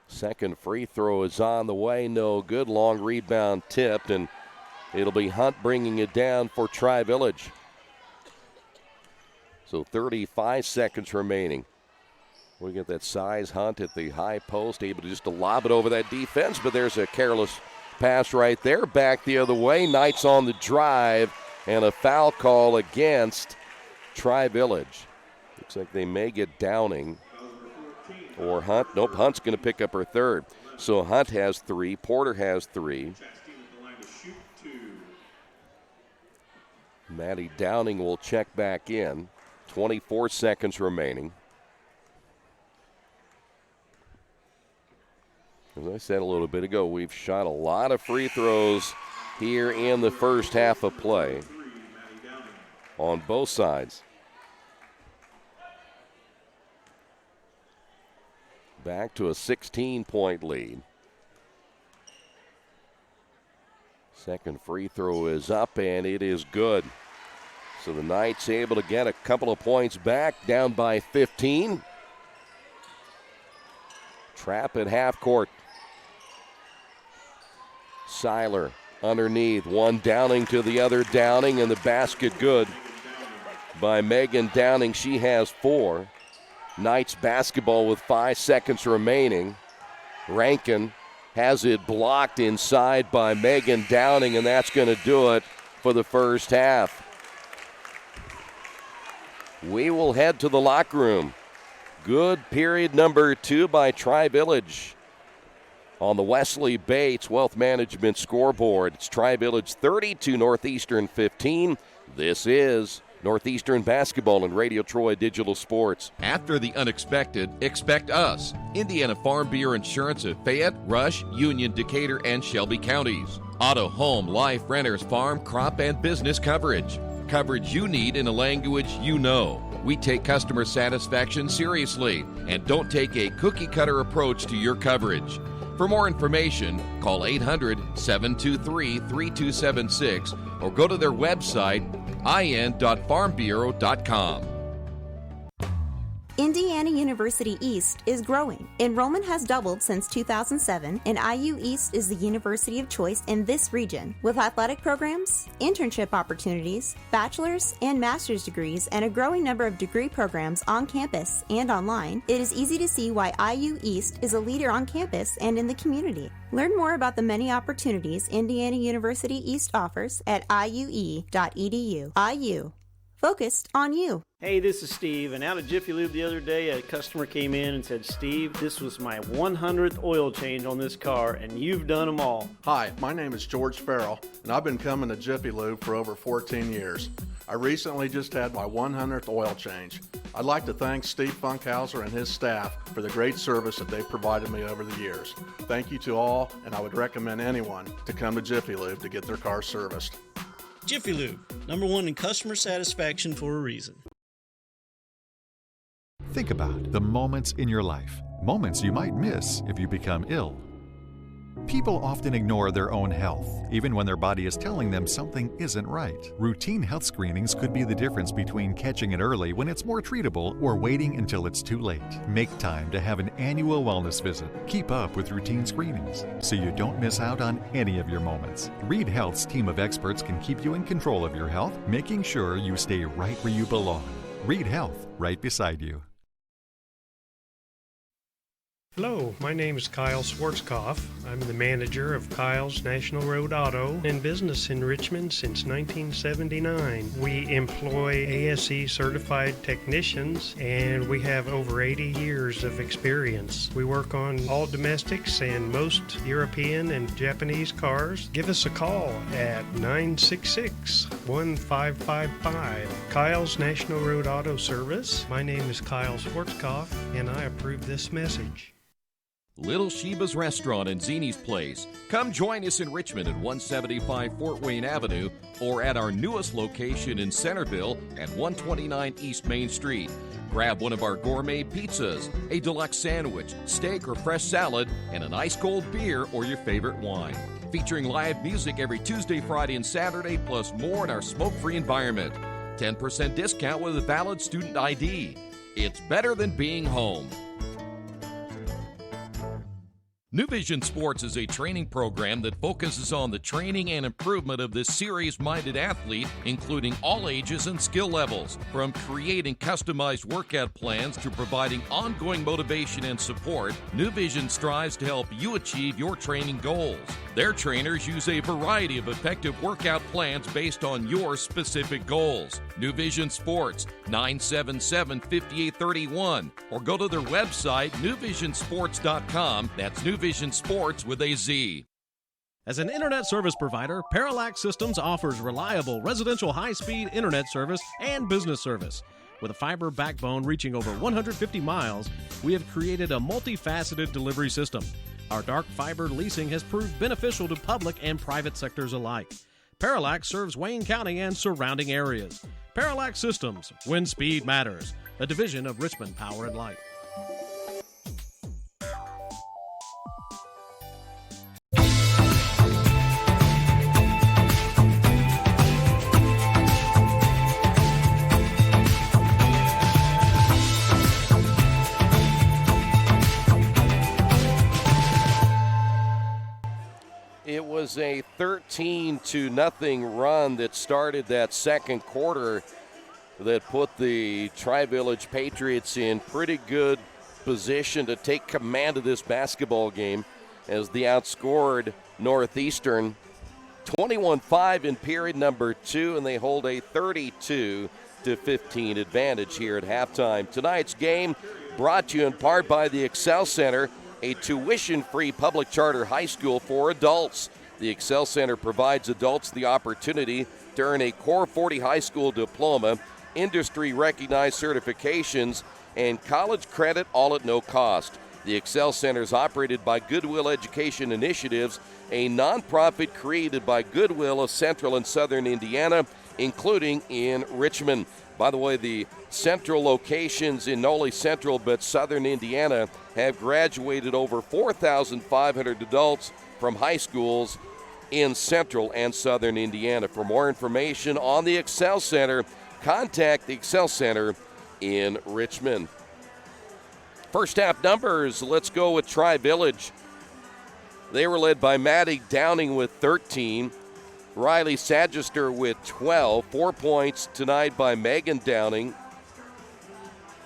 Second free throw is on the way, no good. Long rebound tipped, and it'll be Hunt bringing it down for Tri-Village. So 35 seconds remaining. We get that size. Hunt at the high post, able to just to lob it over that defense, but there's a careless pass right there. Back the other way. Knights on the drive, and a foul call against Tri-Village. Looks like they may get Downing or Hunt. Nope, Hunt's going to pick up her third. So Hunt has 3. Porter has 3. Maddie Downing will check back in. 24 seconds remaining. As I said a little bit ago, we've shot a lot of free throws here in the first half of play on both sides. Back to a 16-point lead. Second free throw is up, and it is good. So the Knights able to get a couple of points back, down by 15. Trap at half court. Seiler underneath, one Downing to the other Downing, and the basket good by Megan Downing. She has 4. Knights basketball with 5 seconds remaining. Rankin has it blocked inside by Megan Downing, and that's going to do it for the first half. We will head to the locker room. Good period number 2 by Tri-Village. On the Wesley Bates Wealth Management scoreboard, it's Tri-Village 32, Northeastern 15. This is Northeastern Basketball and Radio Troy Digital Sports. After the unexpected, expect us. Indiana Farm Bureau Insurance of Fayette, Rush, Union, Decatur, and Shelby counties. Auto, home, life, renters, farm, crop, and business coverage. Coverage you need in a language you know. We take customer satisfaction seriously and don't take a cookie-cutter approach to your coverage. For more information, call 800-723-3276 or go to their website, in.farmbureau.com. Indiana University East is growing. Enrollment has doubled since 2007, and IU East is the university of choice in this region. With athletic programs, internship opportunities, bachelor's and master's degrees, and a growing number of degree programs on campus and online, it is easy to see why IU East is a leader on campus and in the community. Learn more about the many opportunities Indiana University East offers at iue.edu. IU. Focused on you. Hey, this is Steve, and out of Jiffy Lube the other day, a customer came in and said, Steve, this was my 100th oil change on this car, and you've done them all. Hi, my name is George Farrell, and I've been coming to Jiffy Lube for over 14 years. I recently just had my 100th oil change. I'd like to thank Steve Funkhauser and his staff for the great service that they've provided me over the years. Thank you to all, and I would recommend anyone to come to Jiffy Lube to get their car serviced. Jiffy Lube, #1 in customer satisfaction for a reason. Think about the moments in your life, moments you might miss if you become ill. People often ignore their own health, even when their body is telling them something isn't right. Routine health screenings could be the difference between catching it early when it's more treatable or waiting until it's too late. Make time to have an annual wellness visit. Keep up with routine screenings so you don't miss out on any of your moments. Reed Health's team of experts can keep you in control of your health, making sure you stay right where you belong. Reed Health, right beside you. Hello, my name is Kyle Schwarzkopf. I'm the manager of Kyle's National Road Auto in business in Richmond since 1979. We employ ASE certified technicians and we have over 80 years of experience. We work on all domestics and most European and Japanese cars. Give us a call at 966-1555. Kyle's National Road Auto Service. My name is Kyle Schwarzkopf and I approve this message. Little Sheba's Restaurant and Zini's Place. Come join us in Richmond at 175 Fort Wayne Avenue or at our newest location in Centerville at 129 East Main Street. Grab one of our gourmet pizzas, a deluxe sandwich, steak or fresh salad, and an ice-cold beer or your favorite wine. Featuring live music every Tuesday, Friday, and Saturday, plus more in our smoke-free environment. 10% discount with a valid student ID. It's better than being home. New Vision Sports is a training program that focuses on the training and improvement of this serious-minded athlete, including all ages and skill levels. From creating customized workout plans to providing ongoing motivation and support, New Vision strives to help you achieve your training goals. Their trainers use a variety of effective workout plans based on your specific goals. New Vision Sports, 977-5831, or go to their website, newvisionsports.com. That's New Vision Sports with a Z. As an internet service provider, Parallax Systems offers reliable residential high-speed internet service and business service. With a fiber backbone reaching over 150 miles, we have created a multifaceted delivery system. Our dark fiber leasing has proved beneficial to public and private sectors alike. Parallax serves Wayne County and surrounding areas. Parallax Systems, when speed matters, a division of Richmond Power and Light. It was a 13-0 run that started that second quarter that put the Tri-Village Patriots in pretty good position to take command of this basketball game as they outscored Northeastern 21-5 in period number 2, and they hold a 32-15 advantage here at halftime. Tonight's game brought to you in part by the Excel Center, a tuition-free public charter high school for adults. The Excel Center provides adults the opportunity to earn a Core 40 high school diploma, industry-recognized certifications, and college credit all at no cost. The Excel Center is operated by Goodwill Education Initiatives, a nonprofit created by Goodwill of Central and Southern Indiana, including in Richmond. By the way, the central locations in not only Central but Southern Indiana have graduated over 4,500 adults from high schools in Central and Southern Indiana. For more information on the Excel Center, contact the Excel Center in Richmond. First half numbers, let's go with Tri-Village. They were led by Maddie Downing with 13. Riley Sagister with 12. 4 points tonight by Megan Downing.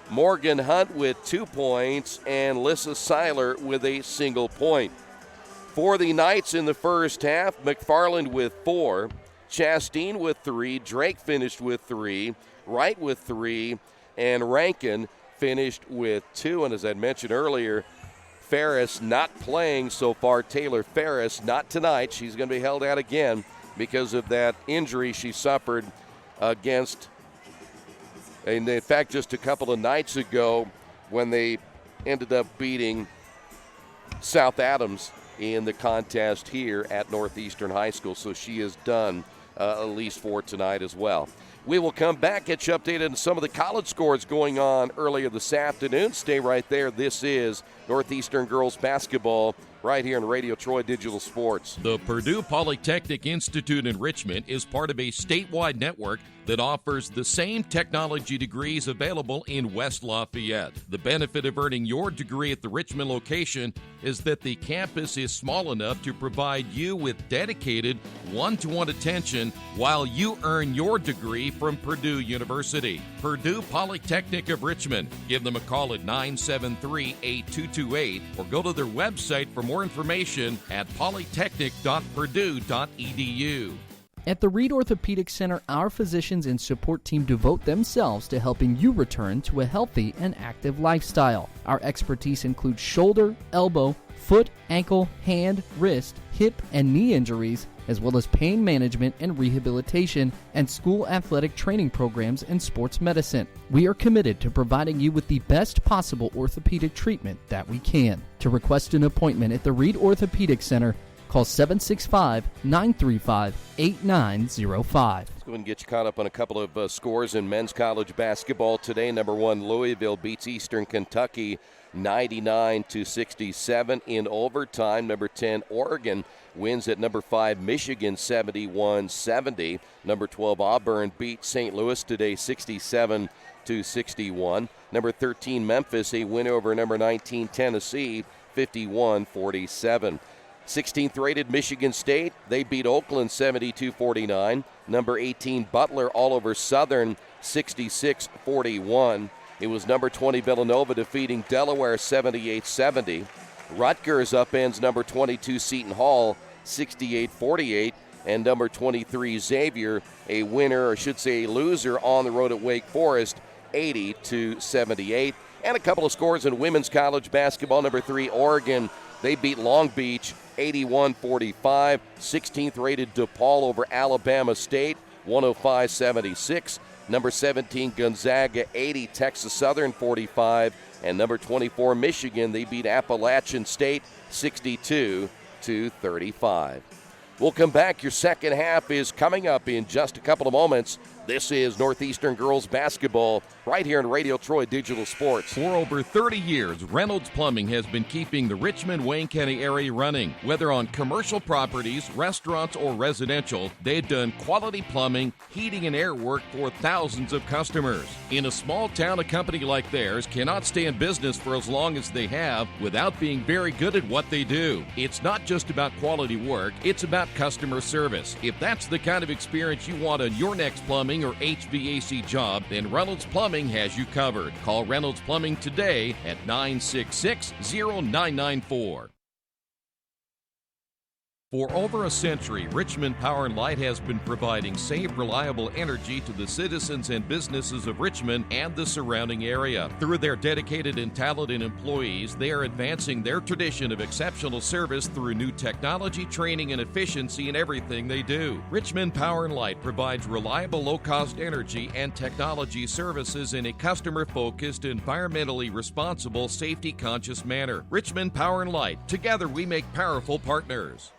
Morgan Hunt with 2 points, and Lissa Seiler with a single point. For the Knights in the first half, McFarland with 4. Chastain with 3. Drake finished with 3. Wright with 3. And Rankin finished with 2. And as I mentioned earlier, Ferris not playing so far. Taylor Ferris not tonight. She's going to be held out again because of that injury she suffered against, and in fact, just a couple of nights ago when they ended up beating South Adams in the contest here at Northeastern High School. So she is done at least for tonight as well. We will come back, get you updated on some of the college scores going on earlier this afternoon. Stay right there. This is Northeastern girls basketball right here on Radio Troy Digital Sports. The Purdue Polytechnic Institute in Richmond is part of a statewide network that offers the same technology degrees available in West Lafayette. The benefit of earning your degree at the Richmond location is that the campus is small enough to provide you with dedicated one-to-one attention while you earn your degree from Purdue University. Purdue Polytechnic of Richmond. Give them a call at 973-8228 or go to their website for more information at polytechnic.purdue.edu. At the Reed Orthopedic Center, our physicians and support team devote themselves to helping you return to a healthy and active lifestyle. Our expertise includes shoulder, elbow, foot, ankle, hand, wrist, hip, and knee injuries, as well as pain management and rehabilitation and school athletic training programs in sports medicine. We are committed to providing you with the best possible orthopedic treatment that we can. To request an appointment at the Reed Orthopedic Center, call 765-935-8905. Let's go and get you caught up on a couple of scores in men's college basketball today. Number 1, Louisville beats Eastern Kentucky 99-67 in overtime. Number 10, Oregon wins at number 5, Michigan 71-70. Number 12, Auburn beat St. Louis today 67-61. Number 13, Memphis, a win over number 19, Tennessee 51-47. 16th rated Michigan State, they beat Oakland 72-49. Number 18 Butler all over Southern 66-41. It was number 20 Villanova defeating Delaware 78-70. Rutgers upends number 22 Seton Hall 68-48. And number 23 Xavier, a winner, or I should say a loser on the road at Wake Forest 80-78. And a couple of scores in women's college basketball. Number 3 Oregon, they beat Long Beach 81-45. 16th rated DePaul over Alabama State 105-76. Number 17 Gonzaga 80, Texas Southern 45. And number 24 Michigan, they beat Appalachian State 62-35. We'll come back. Your second half is coming up in just a couple of moments. This is Northeastern girls basketball right here in Radio Troy Digital Sports. For over 30 years, Reynolds Plumbing has been keeping the Richmond-Wayne County area running. Whether on commercial properties, restaurants, or residential, they've done quality plumbing, heating, and air work for thousands of customers. In a small town, a company like theirs cannot stay in business for as long as they have without being very good at what they do. It's not just about quality work, it's about customer service. If that's the kind of experience you want on your next plumbing or HVAC job, then Reynolds Plumbing has you covered. Call Reynolds Plumbing today at 966-0994. For over a century, Richmond Power & Light has been providing safe, reliable energy to the citizens and businesses of Richmond and the surrounding area. Through their dedicated and talented employees, they are advancing their tradition of exceptional service through new technology, training, and efficiency in everything they do. Richmond Power & Light provides reliable, low-cost energy and technology services in a customer-focused, environmentally responsible, safety-conscious manner. Richmond Power & Light. Together we make powerful partners.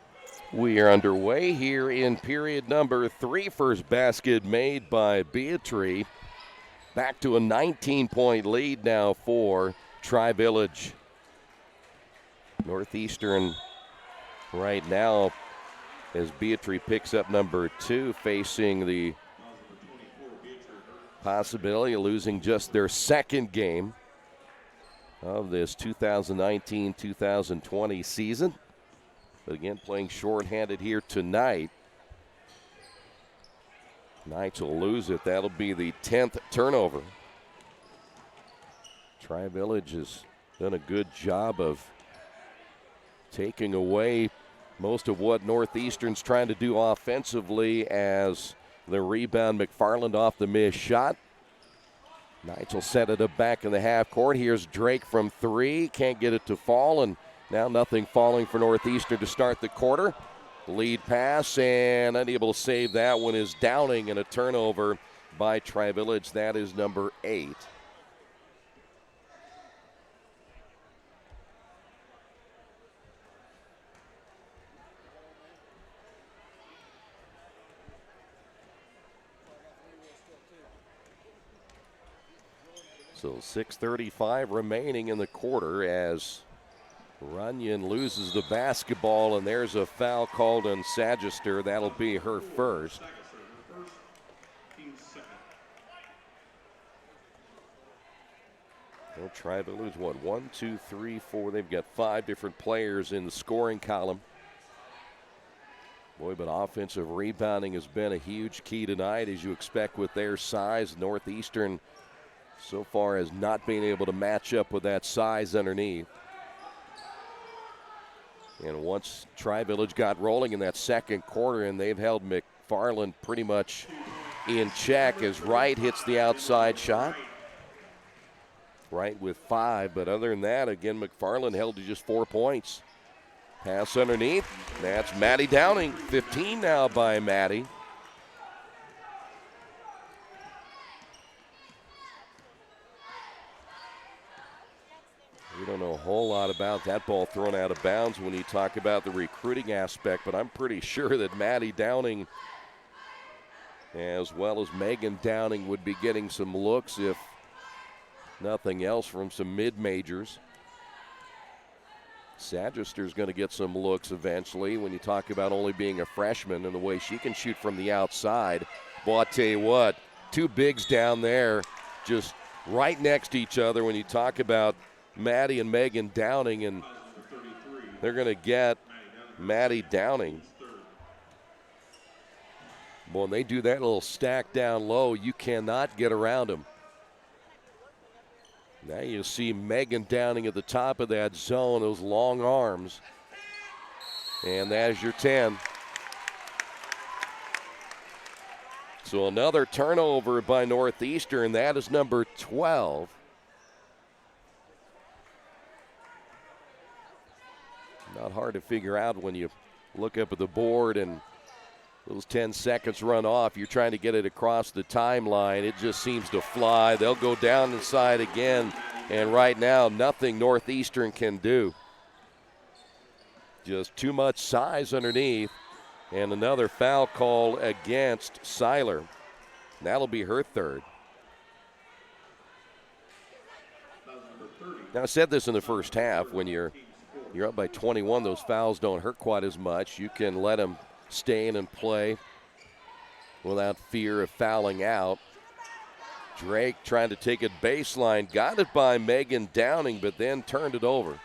We are underway here in period number 3. First basket made by Beatrice. Back to a 19-point lead now for Tri-Village. Northeastern right now as Beatrice picks up number 2, facing the possibility of losing just their second game. of this 2019-2020 season. But again, playing shorthanded here tonight. Knights will lose it. That'll be the 10th turnover. Tri-Village has done a good job of taking away most of what Northeastern's trying to do offensively as the rebound. McFarland off the missed shot. Knights will set it up back in the half court. Here's Drake from three. Can't get it to fall, and now nothing falling for Northeastern to start the quarter. Lead pass, and unable to save that one is Downing, and a turnover by Tri-Village. That is number 8. So 6:35 remaining in the quarter as Runyon loses the basketball, and there's a foul called on Sagister. That'll be her first. They'll try to lose, 1, 2, 3, 4. They've got 5 different players in the scoring column. Boy, but offensive rebounding has been a huge key tonight, as you expect with their size. Northeastern so far has not been able to match up with that size underneath. And once Tri-Village got rolling in that second quarter, and they've held McFarland pretty much in check as Wright hits the outside shot. Wright with 5, but other than that, again, McFarland held to just 4 points. Pass underneath. That's Maddie Downing. 15 now by Maddie. We don't know a whole lot about that ball thrown out of bounds when you talk about the recruiting aspect, but I'm pretty sure that Maddie Downing, as well as Megan Downing, would be getting some looks, if nothing else, from some mid-majors. Sagister's going to get some looks eventually when you talk about only being a freshman and the way she can shoot from the outside. Well, I'll tell you what, 2 bigs down there just right next to each other when you talk about Maddie and Megan Downing, and they're going to get Maddie Downing. Boy, when they do that little stack down low, you cannot get around them. Now you see Megan Downing at the top of that zone, those long arms. And there's your 10. So another turnover by Northeastern. That is number 12. Not hard to figure out when you look up at the board and those 10 seconds run off. You're trying to get it across the timeline. It just seems to fly. They'll go down inside again, and right now nothing Northeastern can do. Just too much size underneath, and another foul call against Seiler. That'll be her 3rd. Now, I said this in the first half, when you're up by 21, those fouls don't hurt quite as much. You can let them stay in and play without fear of fouling out. Drake trying to take it baseline, got it by Megan Downing, but then turned it over.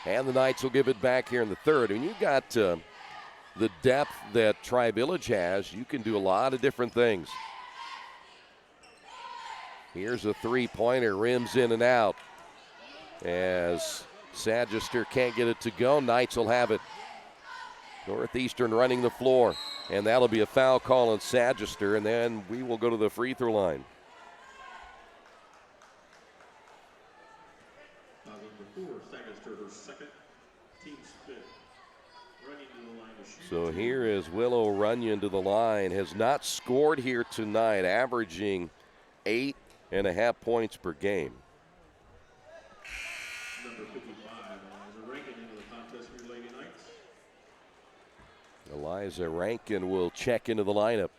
And the Knights will give it back here in the 3rd. I mean, you've got the depth that Tri-Village has. You can do a lot of different things. Here's a 3-pointer, rims in and out. As Sagister can't get it to go, Knights will have it. Northeastern running the floor, and that'll be a foul call on Sagister, and then we will go to the free throw line. So here is Willow Runyon to the line. Has not scored here tonight, averaging 8.5 points per game. Eliza Rankin will check into the lineup.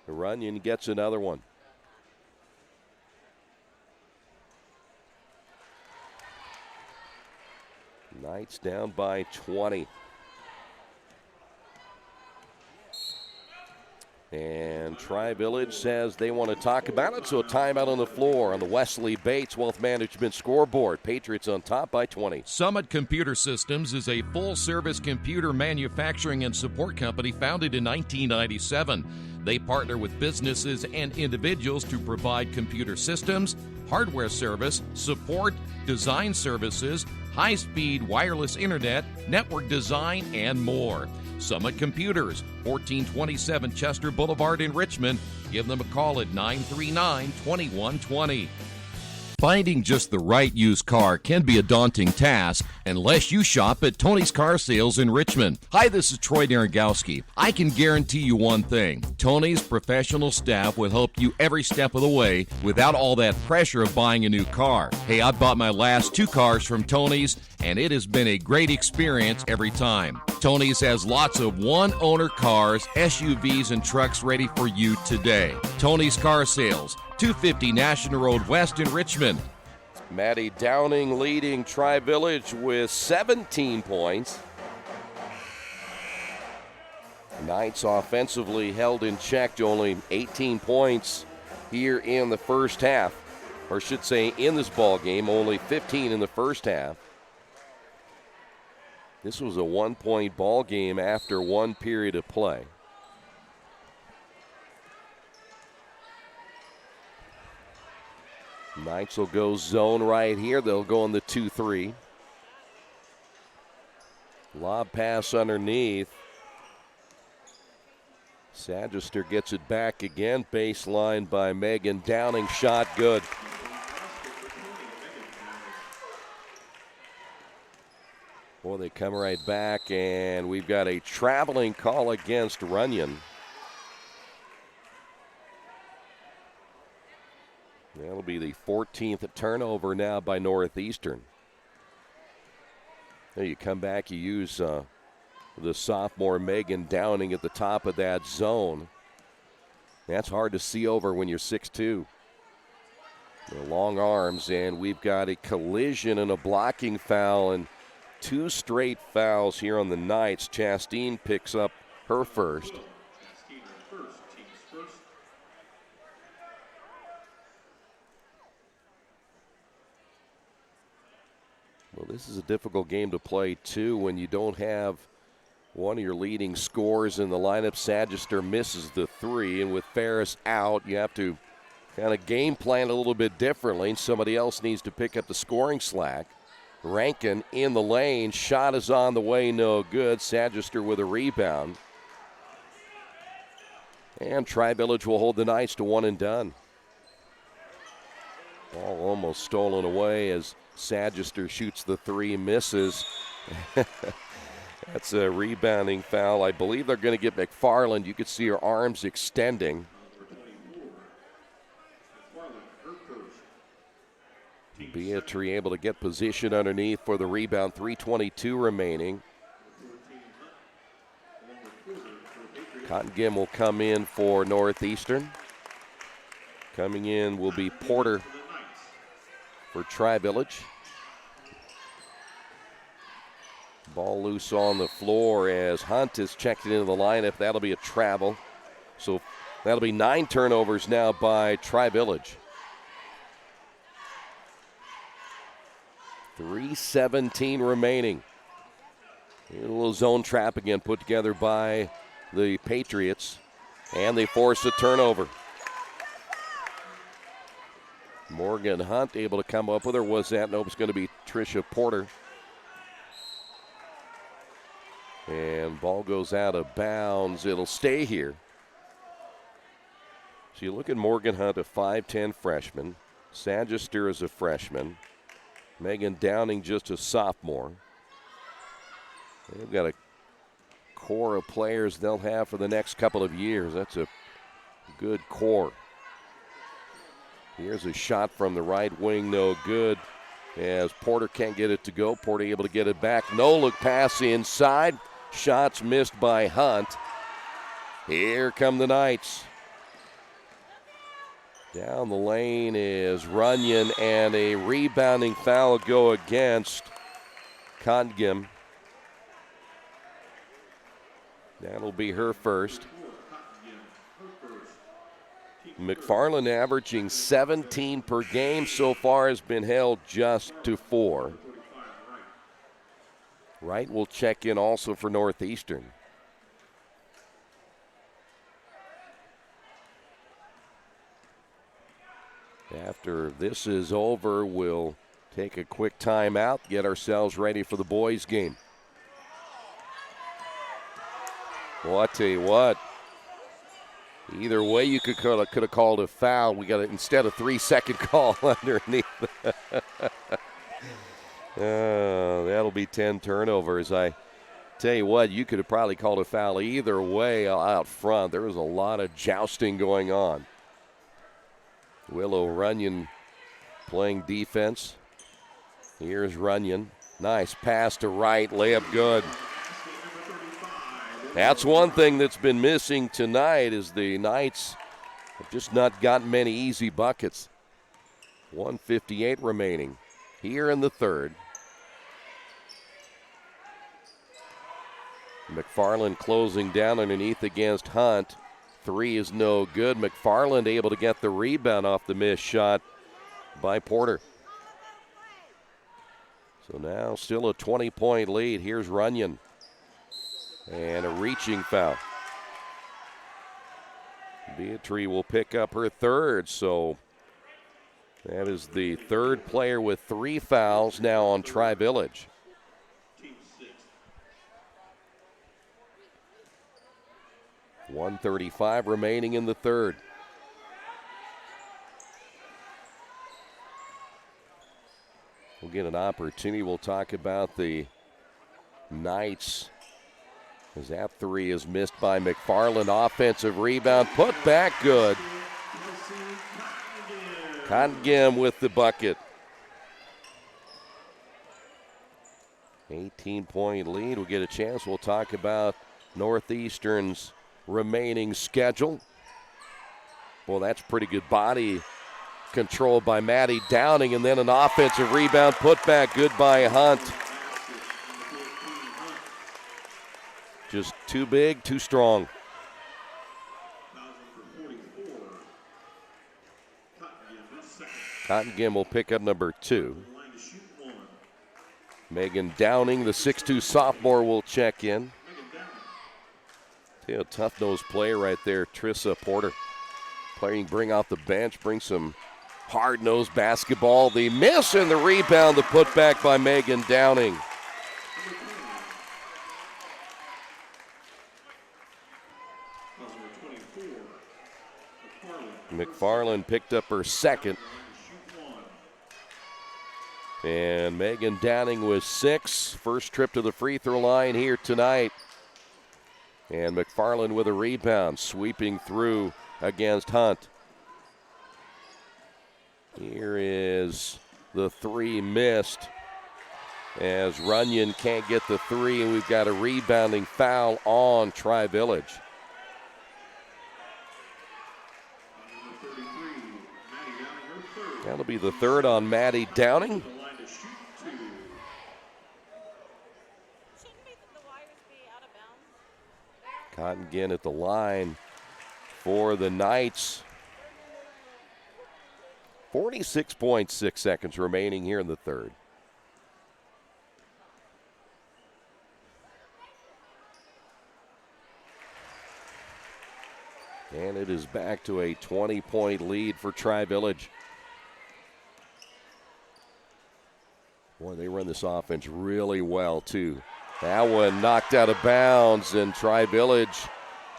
Runyon gets another one. Knights down by 20. And Tri-Village says they want to talk about it, so a timeout on the floor on the Wesley Bates Wealth Management scoreboard. Patriots on top by 20. Summit Computer Systems is a full-service computer manufacturing and support company founded in 1997. They partner with businesses and individuals to provide computer systems, hardware service, support, design services, high-speed wireless internet, network design, and more. Summit Computers, 1427 Chester Boulevard in Richmond. Give them a call at 939-2120. Finding just the right used car can be a daunting task unless you shop at Tony's Car Sales in Richmond. Hi, this is Troy Naragowski. I can guarantee you one thing. Tony's professional staff will help you every step of the way without all that pressure of buying a new car. Hey, I bought my last 2 cars from Tony's, and it has been a great experience every time. Tony's has lots of one-owner cars, SUVs, and trucks ready for you today. Tony's Car Sales, 250 National Road West in Richmond. Maddie Downing leading Tri-Village with 17 points. Knights offensively held in check to only 18 points here in the first half. Or I should say in this ball game, only 15 in the first half. This was a 1-point ball game after 1 period of play. Knights will go zone right here. They'll go on the 2-3. Lob pass underneath. Sagister gets it back again. Baseline by Megan Downing. Shot good. Boy, they come right back, and we've got a traveling call against Runyon. That'll be the 14th turnover now by Northeastern. There you come back, you use the sophomore Megan Downing at the top of that zone. That's hard to see over when you're 6'2". The long arms, and we've got a collision and a blocking foul, and 2 straight fouls here on the Knights. Chastain picks up her first. Well, this is a difficult game to play, too, when you don't have one of your leading scorers in the lineup. Sagister misses the 3, and with Ferris out, you have to kind of game plan a little bit differently, and somebody else needs to pick up the scoring slack. Rankin in the lane. Shot is on the way, no good. Sagister with a rebound. And Tri-Village will hold the Knights to 1 and done. Ball almost stolen away as Sagister shoots the 3, misses. That's a rebounding foul. I believe they're going to get McFarland. You could see her arms extending. Beatrice able to get position underneath for the rebound. 3:22 remaining. Cottongim will come in for Northeastern. Coming in will be Porter for Tri-Village. Ball loose on the floor as Hunt is checked into the lineup. That'll be a travel. So that'll be 9 turnovers now by Tri-Village. 3:17 remaining. A little zone trap again put together by the Patriots, and they force a turnover. Morgan Hunt able to come up with her. Was that? Nope, it's going to be Tricia Porter. And ball goes out of bounds. It'll stay here. So you look at Morgan Hunt, a 5'10 freshman. Sagister is a freshman. Megan Downing just a sophomore. They've got a core of players they'll have for the next couple of years. That's a good core. Here's a shot from the right wing, no good. As Porter can't get it to go. Porter able to get it back. No look pass inside. Shots missed by Hunt. Here come the Knights. Down the lane is Runyon, and a rebounding foul go against Cottongim. That'll be her first. McFarland averaging 17 per game so far, has been held just to 4. Wright will check in also for Northeastern. After this is over, we'll take a quick timeout, get ourselves ready for the boys' game. Well, I tell you what, either way you could have called a foul. We got it instead of 3-second call underneath. That'll be 10 turnovers. I tell you what, you could have probably called a foul either way out front. There was a lot of jousting going on. Willow Runyon playing defense. Here's Runyon. Nice pass to Wright. Layup good. That's one thing that's been missing tonight is the Knights have just not gotten many easy buckets. 1:58 remaining here in the third. McFarland closing down underneath against Hunt. 3 is no good. McFarland able to get the rebound off the missed shot by Porter. So now still a 20-point lead. Here's Runyon. And a reaching foul. Beatrice will pick up her third, so that is the third player with 3 fouls now on Tri-Village. .135 remaining in the third. We'll get an opportunity. We'll talk about the Knights as that 3 is missed by McFarland. Offensive rebound, put back good. Cottingham with the bucket. 18-point lead. We'll get a chance. We'll talk about Northeastern's remaining schedule. Well, that's pretty good body control by Maddie Downing, and then an offensive rebound, put back good by Hunt. Just too big, too strong. Cottingham will pick up number 2. Megan Downing, the 6'2 sophomore, will check in. A tough-nosed player right there, Trissa Porter. Player you can bring off the bench, bring some hard-nosed basketball. The miss and the rebound, the putback by Megan Downing. McFarland picked up her second. And Megan Downing was 6. First trip to the free throw line here tonight. And McFarland with a rebound, sweeping through against Hunt. Here is the 3 missed as Runyon can't get the 3, and we've got a rebounding foul on Tri-Village. That'll be the third on Maddie Downing. Cottingham at the line for the Knights. 46.6 seconds remaining here in the third. And it is back to a 20-point lead for Tri-Village. Boy, they run this offense really well, too. That one knocked out of bounds, and Tri-Village,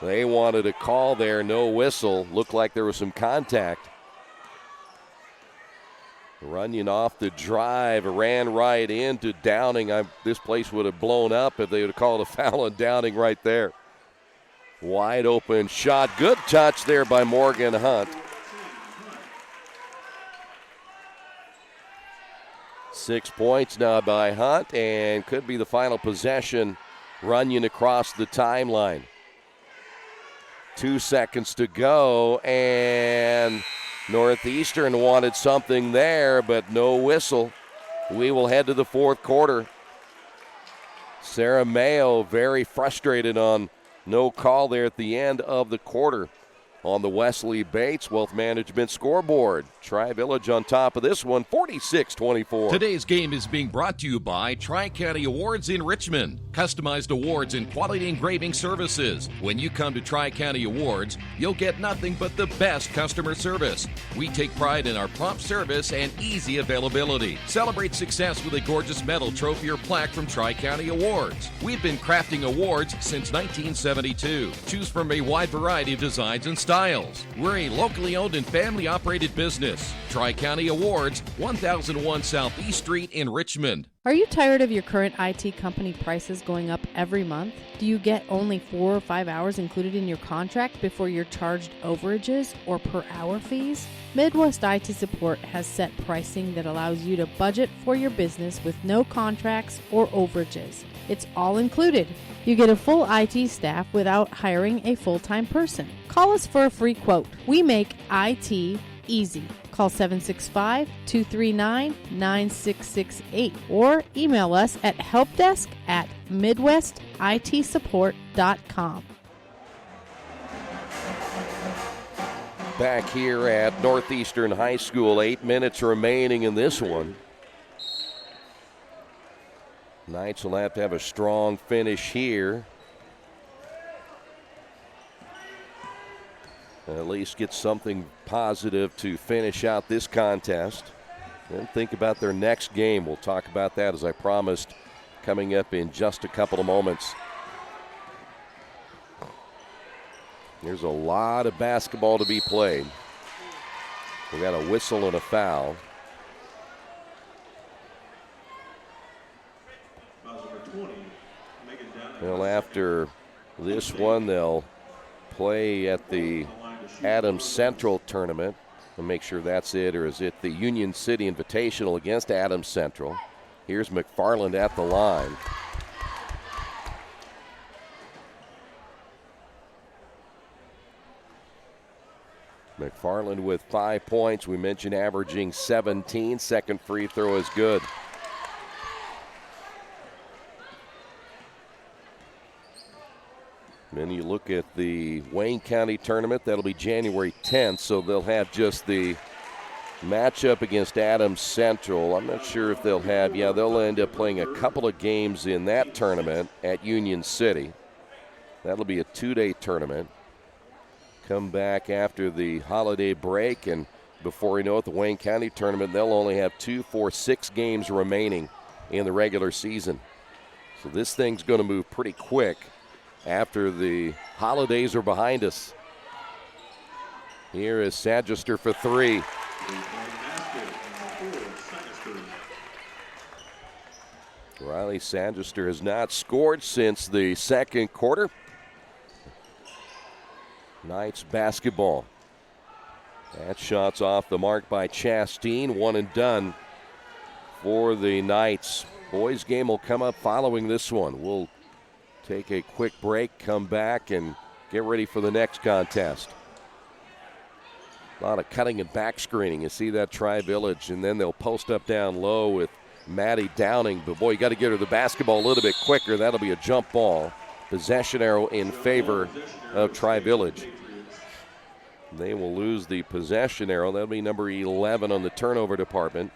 they wanted a call there, no whistle. Looked like there was some contact. Runyon off the drive, ran right into Downing. This place would have blown up if they would have called a foul on Downing right there. Wide open shot, good touch there by Morgan Hunt. 6 points now by Hunt, and could be the final possession. Runyon across the timeline. 2 seconds to go, and Northeastern wanted something there, but no whistle. We will head to the fourth quarter. Sarah Mayo very frustrated on no call there at the end of the quarter. on the Wesley Bates Wealth Management scoreboard. Tri-Village on top of this one, 46-24. Today's game is being brought to you by Tri-County Awards in Richmond. Customized awards and quality engraving services. When you come to Tri-County Awards, you'll get nothing but the best customer service. We take pride in our prompt service and easy availability. Celebrate success with a gorgeous medal, trophy, or plaque from Tri-County Awards. We've been crafting awards since 1972. Choose from a wide variety of designs and styles. We're a locally owned and family-operated business. Tri-County Awards, 1001 Southeast Street in Richmond. Are you tired of your current IT company prices going up every month? Do you get only 4 or 5 hours included in your contract before you're charged overages or per hour fees? Midwest IT Support has set pricing that allows you to budget for your business with no contracts or overages. It's all included. You get a full IT staff without hiring a full-time person. Call us for a free quote. We make IT easy. Call 765-239-9668 or email us at helpdesk@midwestitsupport.com. Back here at Northeastern High School, 8 minutes remaining in this one. Knights will have to have a strong finish here. At least get something positive to finish out this contest. Then think about their next game. We'll talk about that, as I promised, coming up in just a couple of moments. There's a lot of basketball to be played. We got a whistle and a foul. Well, after this one, they'll play at the Adams Central tournament. I'll make sure that's it, or is it the Union City Invitational against Adams Central? Here's McFarland at the line. McFarland with 5 points. We mentioned averaging 17. Second free throw is good. Then you look at the Wayne County tournament. That'll be January 10th, so they'll have just the matchup against Adams Central. I'm not sure if they'll have, they'll end up playing a couple of games in that tournament at Union City. That'll be a 2-day tournament. Come back after the holiday break, and before you know it, the Wayne County tournament, they'll only have 2, 4, 6 games remaining in the regular season. So this thing's going to move pretty quick after the holidays are behind us. Here is Sagister for 3. Riley Sagister has not scored since the second quarter. Knights basketball. That shot's off the mark by Chasteen. One and done for the Knights. Boys game will come up following this one. We'll take a quick break, come back, and get ready for the next contest. A lot of cutting and back screening. You see that Tri-Village, and then they'll post up down low with Maddie Downing. But, boy, you got to get her the basketball a little bit quicker. That'll be a jump ball. Possession arrow in favor of Tri-Village. They will lose the possession arrow. That'll be number 11 on the turnover department.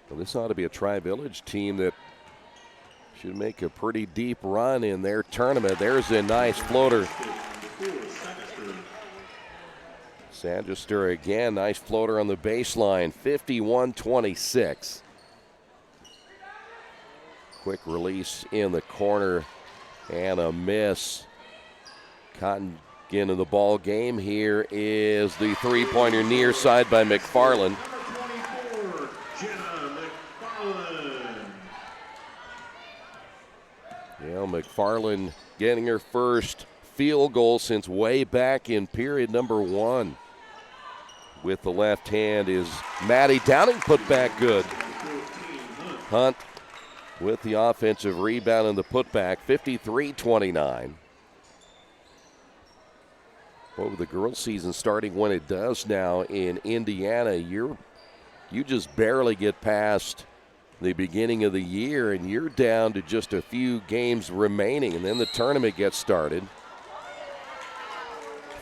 Well, this ought to be a Tri-Village team that should make a pretty deep run in their tournament. There's a nice floater. Sagister again, nice floater on the baseline, 51-26. Quick release in the corner and a miss. Cotton again in the ball game. Here is the three-pointer near side by McFarland. McFarland getting her first field goal since way back in period number 1. With the left hand is Maddie Downing, put back good. Hunt with the offensive rebound and the putback, 53-29. Well, with the girls' season starting when it does now in Indiana, you just barely get past the beginning of the year, and you're down to just a few games remaining, and then the tournament gets started.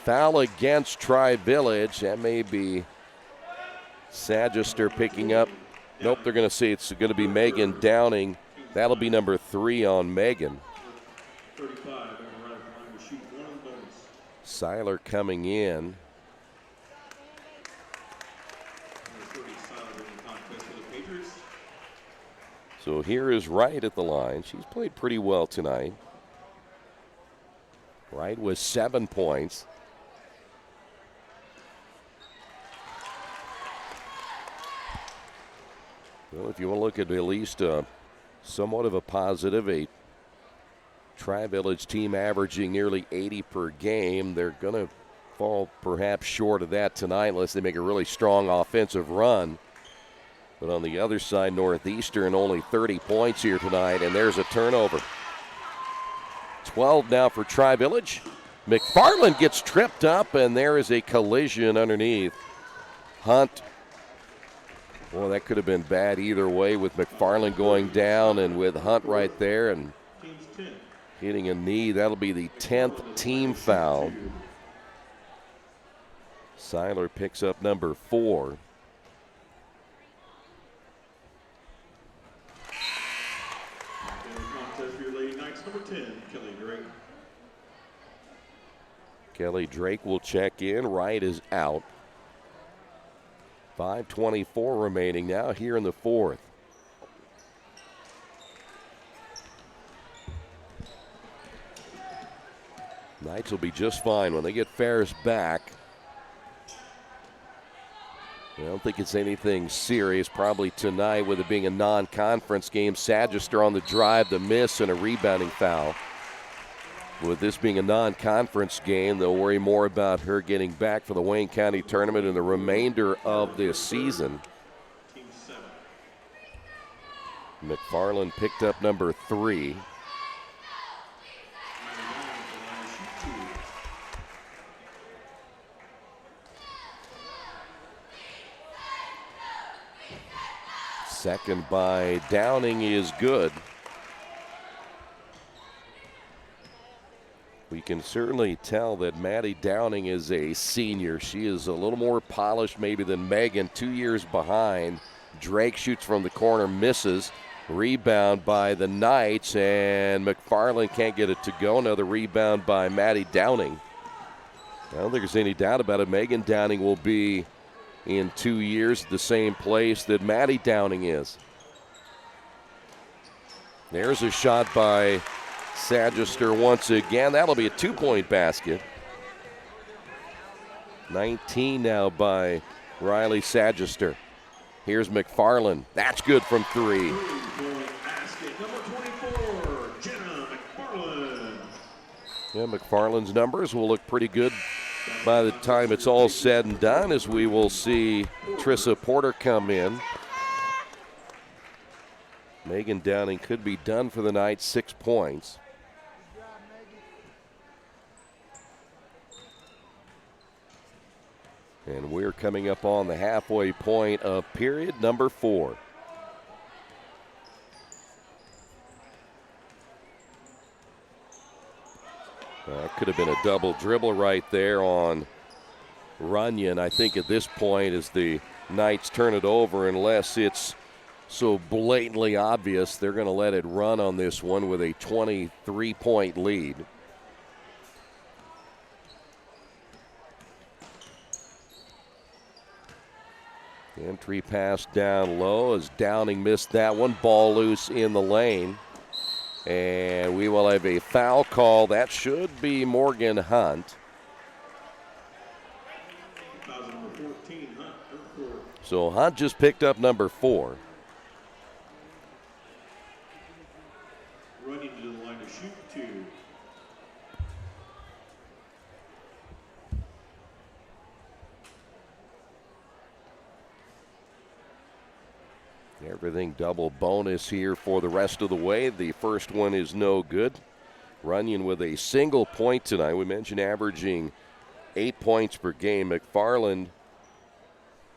Foul against Tri-Village. That may be Sagister picking up. Nope, they're going to say it's going to be Megan Downing. That'll be number 3 on Megan. Seiler coming in. So here is Wright at the line. She's played pretty well tonight. Wright with 7 points. Well, if you want to look at least somewhat of a positive, a Tri-Village team averaging nearly 80 per game, they're going to fall perhaps short of that tonight unless they make a really strong offensive run. But on the other side, Northeastern only 30 points here tonight, and there's a turnover. 12 now for Tri-Village. McFarland gets tripped up, and there is a collision underneath. Hunt. Boy, that could have been bad either way with McFarland going down and with Hunt right there and hitting a knee. That'll be the 10th team foul. Seiler picks up number 4. Kelly Drake will check in. Wright is out. 5:24 remaining now here in the 4th. Knights will be just fine when they get Ferris back. I don't think it's anything serious. Probably tonight, with it being a non-conference game, Sagister on the drive, the miss, and a rebounding foul. With this being a non-conference game, they'll worry more about her getting back for the Wayne County tournament and the remainder of this season. McFarland picked up number 3. Second by Downing is good. We can certainly tell that Maddie Downing is a senior. She is a little more polished maybe than Megan, 2 years behind. Drake shoots from the corner, misses. Rebound by the Knights, and McFarland can't get it to go. Another rebound by Maddie Downing. I don't think there's any doubt about it. Megan Downing will be in 2 years the same place that Maddie Downing is. There's a shot by Sagister once again. That'll be a 2-point basket. 19 now by Riley Sagister. Here's McFarland. That's good from 3. Yeah, McFarland's numbers will look pretty good by the time it's all said and done, as we will see Trissa Porter come in. Megan Downing could be done for the night, 6 points. And we're coming up on the halfway point of period number 4. That could have been a double dribble right there on Runyon. I think at this point, as the Knights turn it over, unless it's so blatantly obvious, they're going to let it run on this one with a 23-point lead. Entry pass down low as Downing missed that one. Ball loose in the lane. And we will have a foul call. That should be Morgan Hunt. So Hunt just picked up number 4. Running to the line to shoot 2. Everything double bonus here for the rest of the way. The first one is no good. Runyon with a single point tonight. We mentioned averaging 8 points per game. McFarland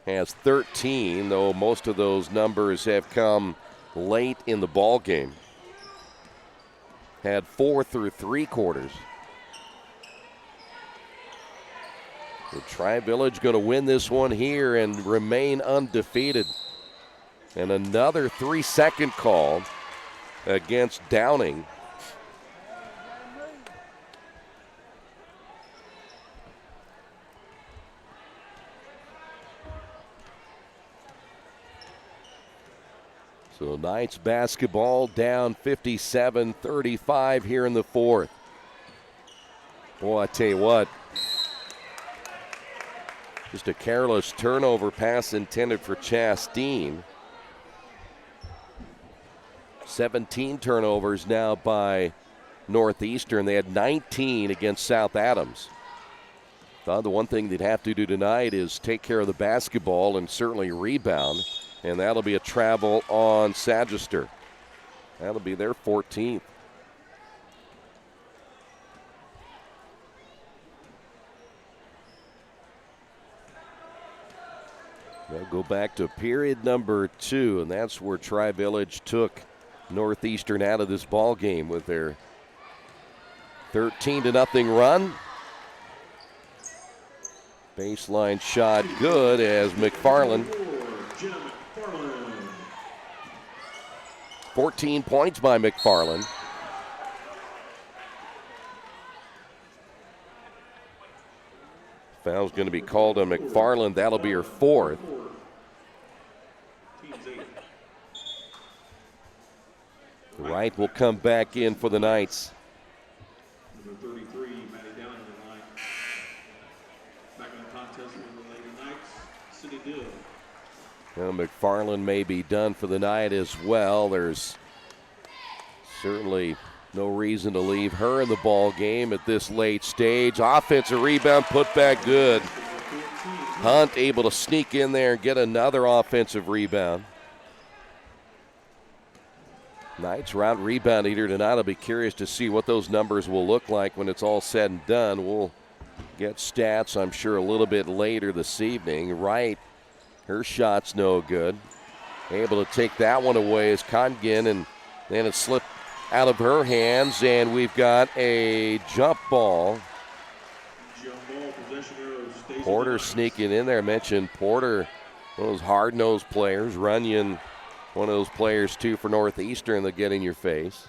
has 13, though most of those numbers have come late in the ball game. Had 4 through 3 quarters. The Tri-Village going to win this one here and remain undefeated. And another 3-second call against Downing. So Knights basketball down 57-35 here in the fourth. Boy, I tell you what, just a careless turnover pass intended for Chastain. 17 turnovers now by Northeastern. They had 19 against South Adams. Thought the one thing they'd have to do tonight is take care of the basketball and certainly rebound. And that'll be a travel on Sagester. That'll be their 14th. They'll go back to period number 2, and that's where Tri-Village took Northeastern out of this ball game with their 13-0 run. Baseline shot good as McFarland. 14 points by McFarland. Foul's going to be called on McFarland. That'll be her 4th. Wright will come back in for the Knights. Number 33, Maddie Downing in line. Back in the contest with the Lady Knights, City Dill. Well, McFarland may be done for the night as well. There's certainly no reason to leave her in the ball game at this late stage. Offensive rebound, put back good. Hunt able to sneak in there and get another offensive rebound. Knights round rebound eater tonight. I'll be curious to see what those numbers will look like when it's all said and done. We'll get stats, I'm sure, a little bit later this evening. Wright, her shot's no good. Able to take that one away as Congan, and then it slipped out of her hands, and we've got a jump ball. Porter sneaking in there. I mentioned Porter, one of those hard-nosed players. Runyon, one of those players, too, for Northeastern that get in your face.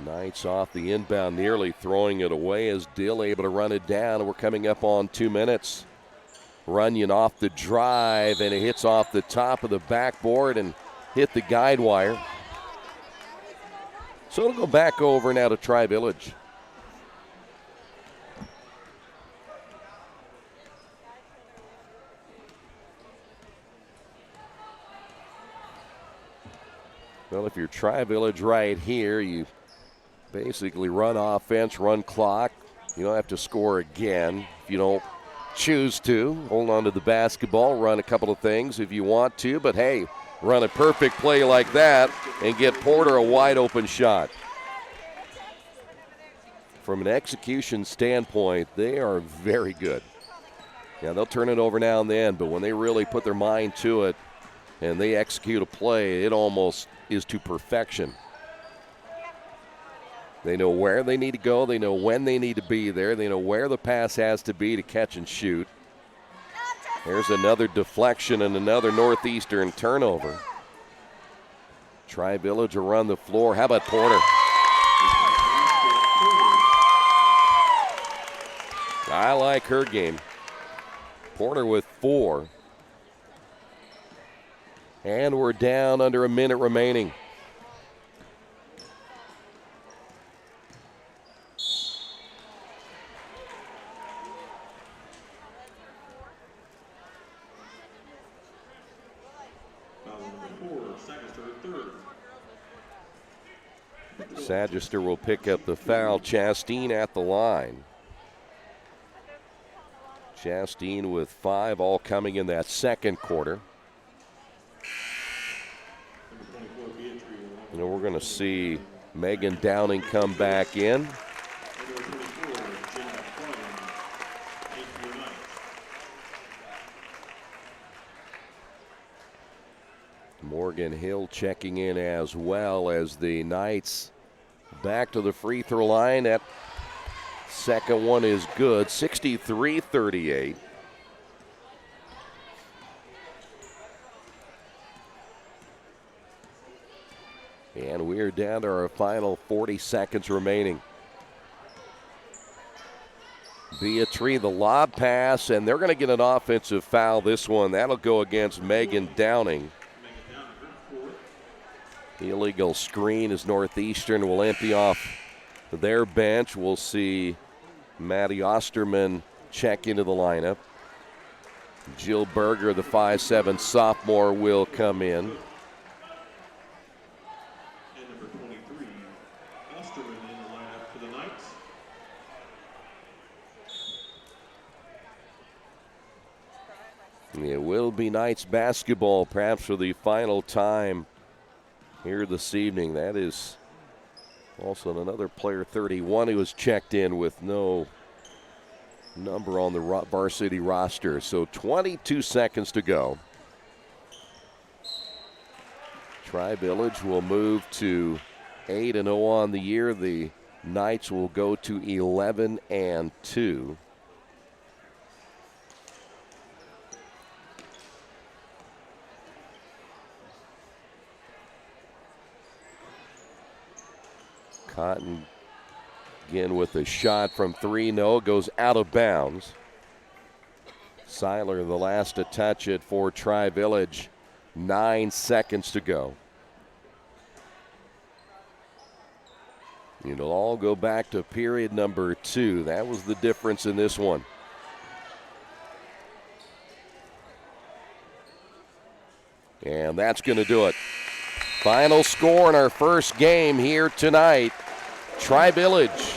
Knights off the inbound, nearly throwing it away as Dill able to run it down. We're coming up on 2 minutes. Runyon off the drive, and it hits off the top of the backboard and hit the guide wire. So it'll go back over now to Tri-Village. Well, if you're Tri-Village right here, you basically run offense, run clock. You don't have to score again if you don't choose to. Hold on to the basketball, run a couple of things if you want to, but hey, run a perfect play like that and get Porter a wide open shot. From an execution standpoint, they are very good. Yeah, they'll turn it over now and then, but when they really put their mind to it and they execute a play, it almost is to perfection. They know where they need to go. They know when they need to be there. They know where the pass has to be to catch and shoot. There's another deflection and another Northeastern turnover. Tri-Village will run the floor. How about Porter? I like her game. Porter with 4. And we're down under a minute remaining. Sagester will pick up the foul. Chastain at the line. Chastain with 5, all coming in that second quarter. You know, we're going to see Megan Downing come back in. Morgan Hill checking in as well as the Knights back to the free throw line. That second one is good, 63-38. And we're down to our final 40 seconds remaining. Beatrice, the lob pass, and they're going to get an offensive foul this one. That'll go against Megan Downing. Illegal screen as Northeastern will empty off their bench. We'll see Maddie Osterman check into the lineup. Jill Berger, the 5'7" sophomore, will come in. And number 23, Osterman in the lineup for the Knights. It will be Knights basketball, perhaps for the final time here this evening. That is also another player, 31, who was checked in with no number on the varsity roster. So 22 seconds to go. Tri-Village will move to 8-0 on the year. The Knights will go to 11-2. Cotton again with a shot from 3. No, it goes out of bounds. Seiler the last to touch it for Tri-Village. 9 seconds to go. It'll all go back to period number 2. That was the difference in this one. And that's going to do it. Final score in our first game here tonight. Tri-Village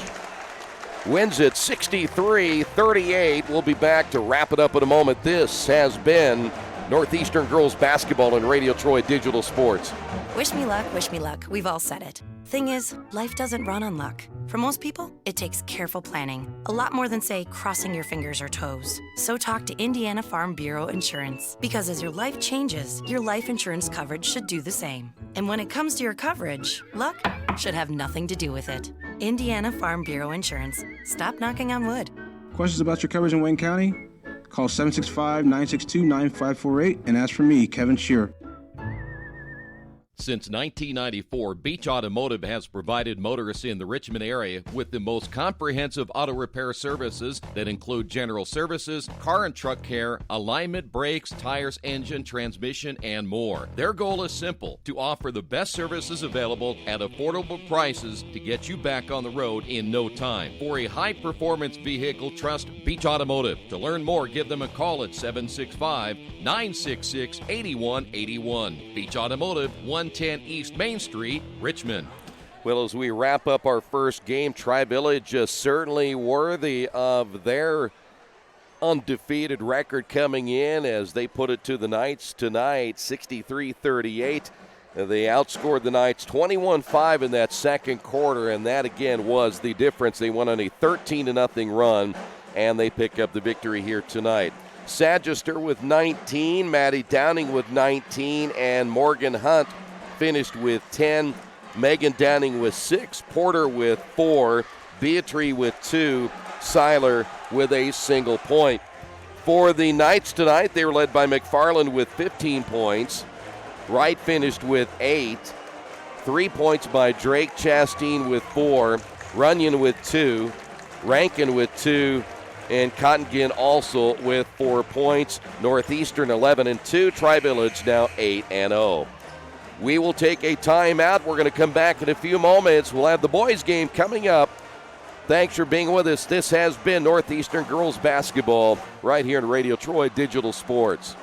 wins it 63-38. We'll be back to wrap it up in a moment. This has been Northeastern Girls Basketball and Radio Troy Digital Sports. Wish me luck, wish me luck. We've all said it. Thing is, life doesn't run on luck. For most people, it takes careful planning. A lot more than, say, crossing your fingers or toes. So talk to Indiana Farm Bureau Insurance. Because as your life changes, your life insurance coverage should do the same. And when it comes to your coverage, luck should have nothing to do with it. Indiana Farm Bureau Insurance. Stop knocking on wood. Questions about your coverage in Wayne County? Call 765-962-9548 and ask for me, Kevin Shearer. Since 1994, Beach Automotive has provided motorists in the Richmond area with the most comprehensive auto repair services that include general services, car and truck care, alignment, brakes, tires, engine, transmission, and more. Their goal is simple: to offer the best services available at affordable prices to get you back on the road in no time. For a high-performance vehicle, trust Beach Automotive. To learn more, give them a call at 765-966-8181. Beach Automotive, 110 East Main Street, Richmond. Well, as we wrap up our first game, Tri-Village is certainly worthy of their undefeated record coming in as they put it to the Knights tonight, 63-38. They outscored the Knights 21-5 in that second quarter, and that again was the difference. They went on a 13-0 run, and they pick up the victory here tonight. Sagister with 19, Maddie Downing with 19, and Morgan Hunt finished with 10. Megan Downing with 6, Porter with 4, Beatrice with 2, Seiler with a single point. For the Knights tonight, they were led by McFarland with 15 points. Wright finished with 8. 3 points by Drake. Chastain with 4. Runyon with 2. Rankin with 2. And Cottongin also with 4 points. Northeastern 11-2. Tri-Village now 8-0. We will take a timeout. We're going to come back in a few moments. We'll have the boys' game coming up. Thanks for being with us. This has been Northeastern Girls Basketball right here in Radio Troy Digital Sports.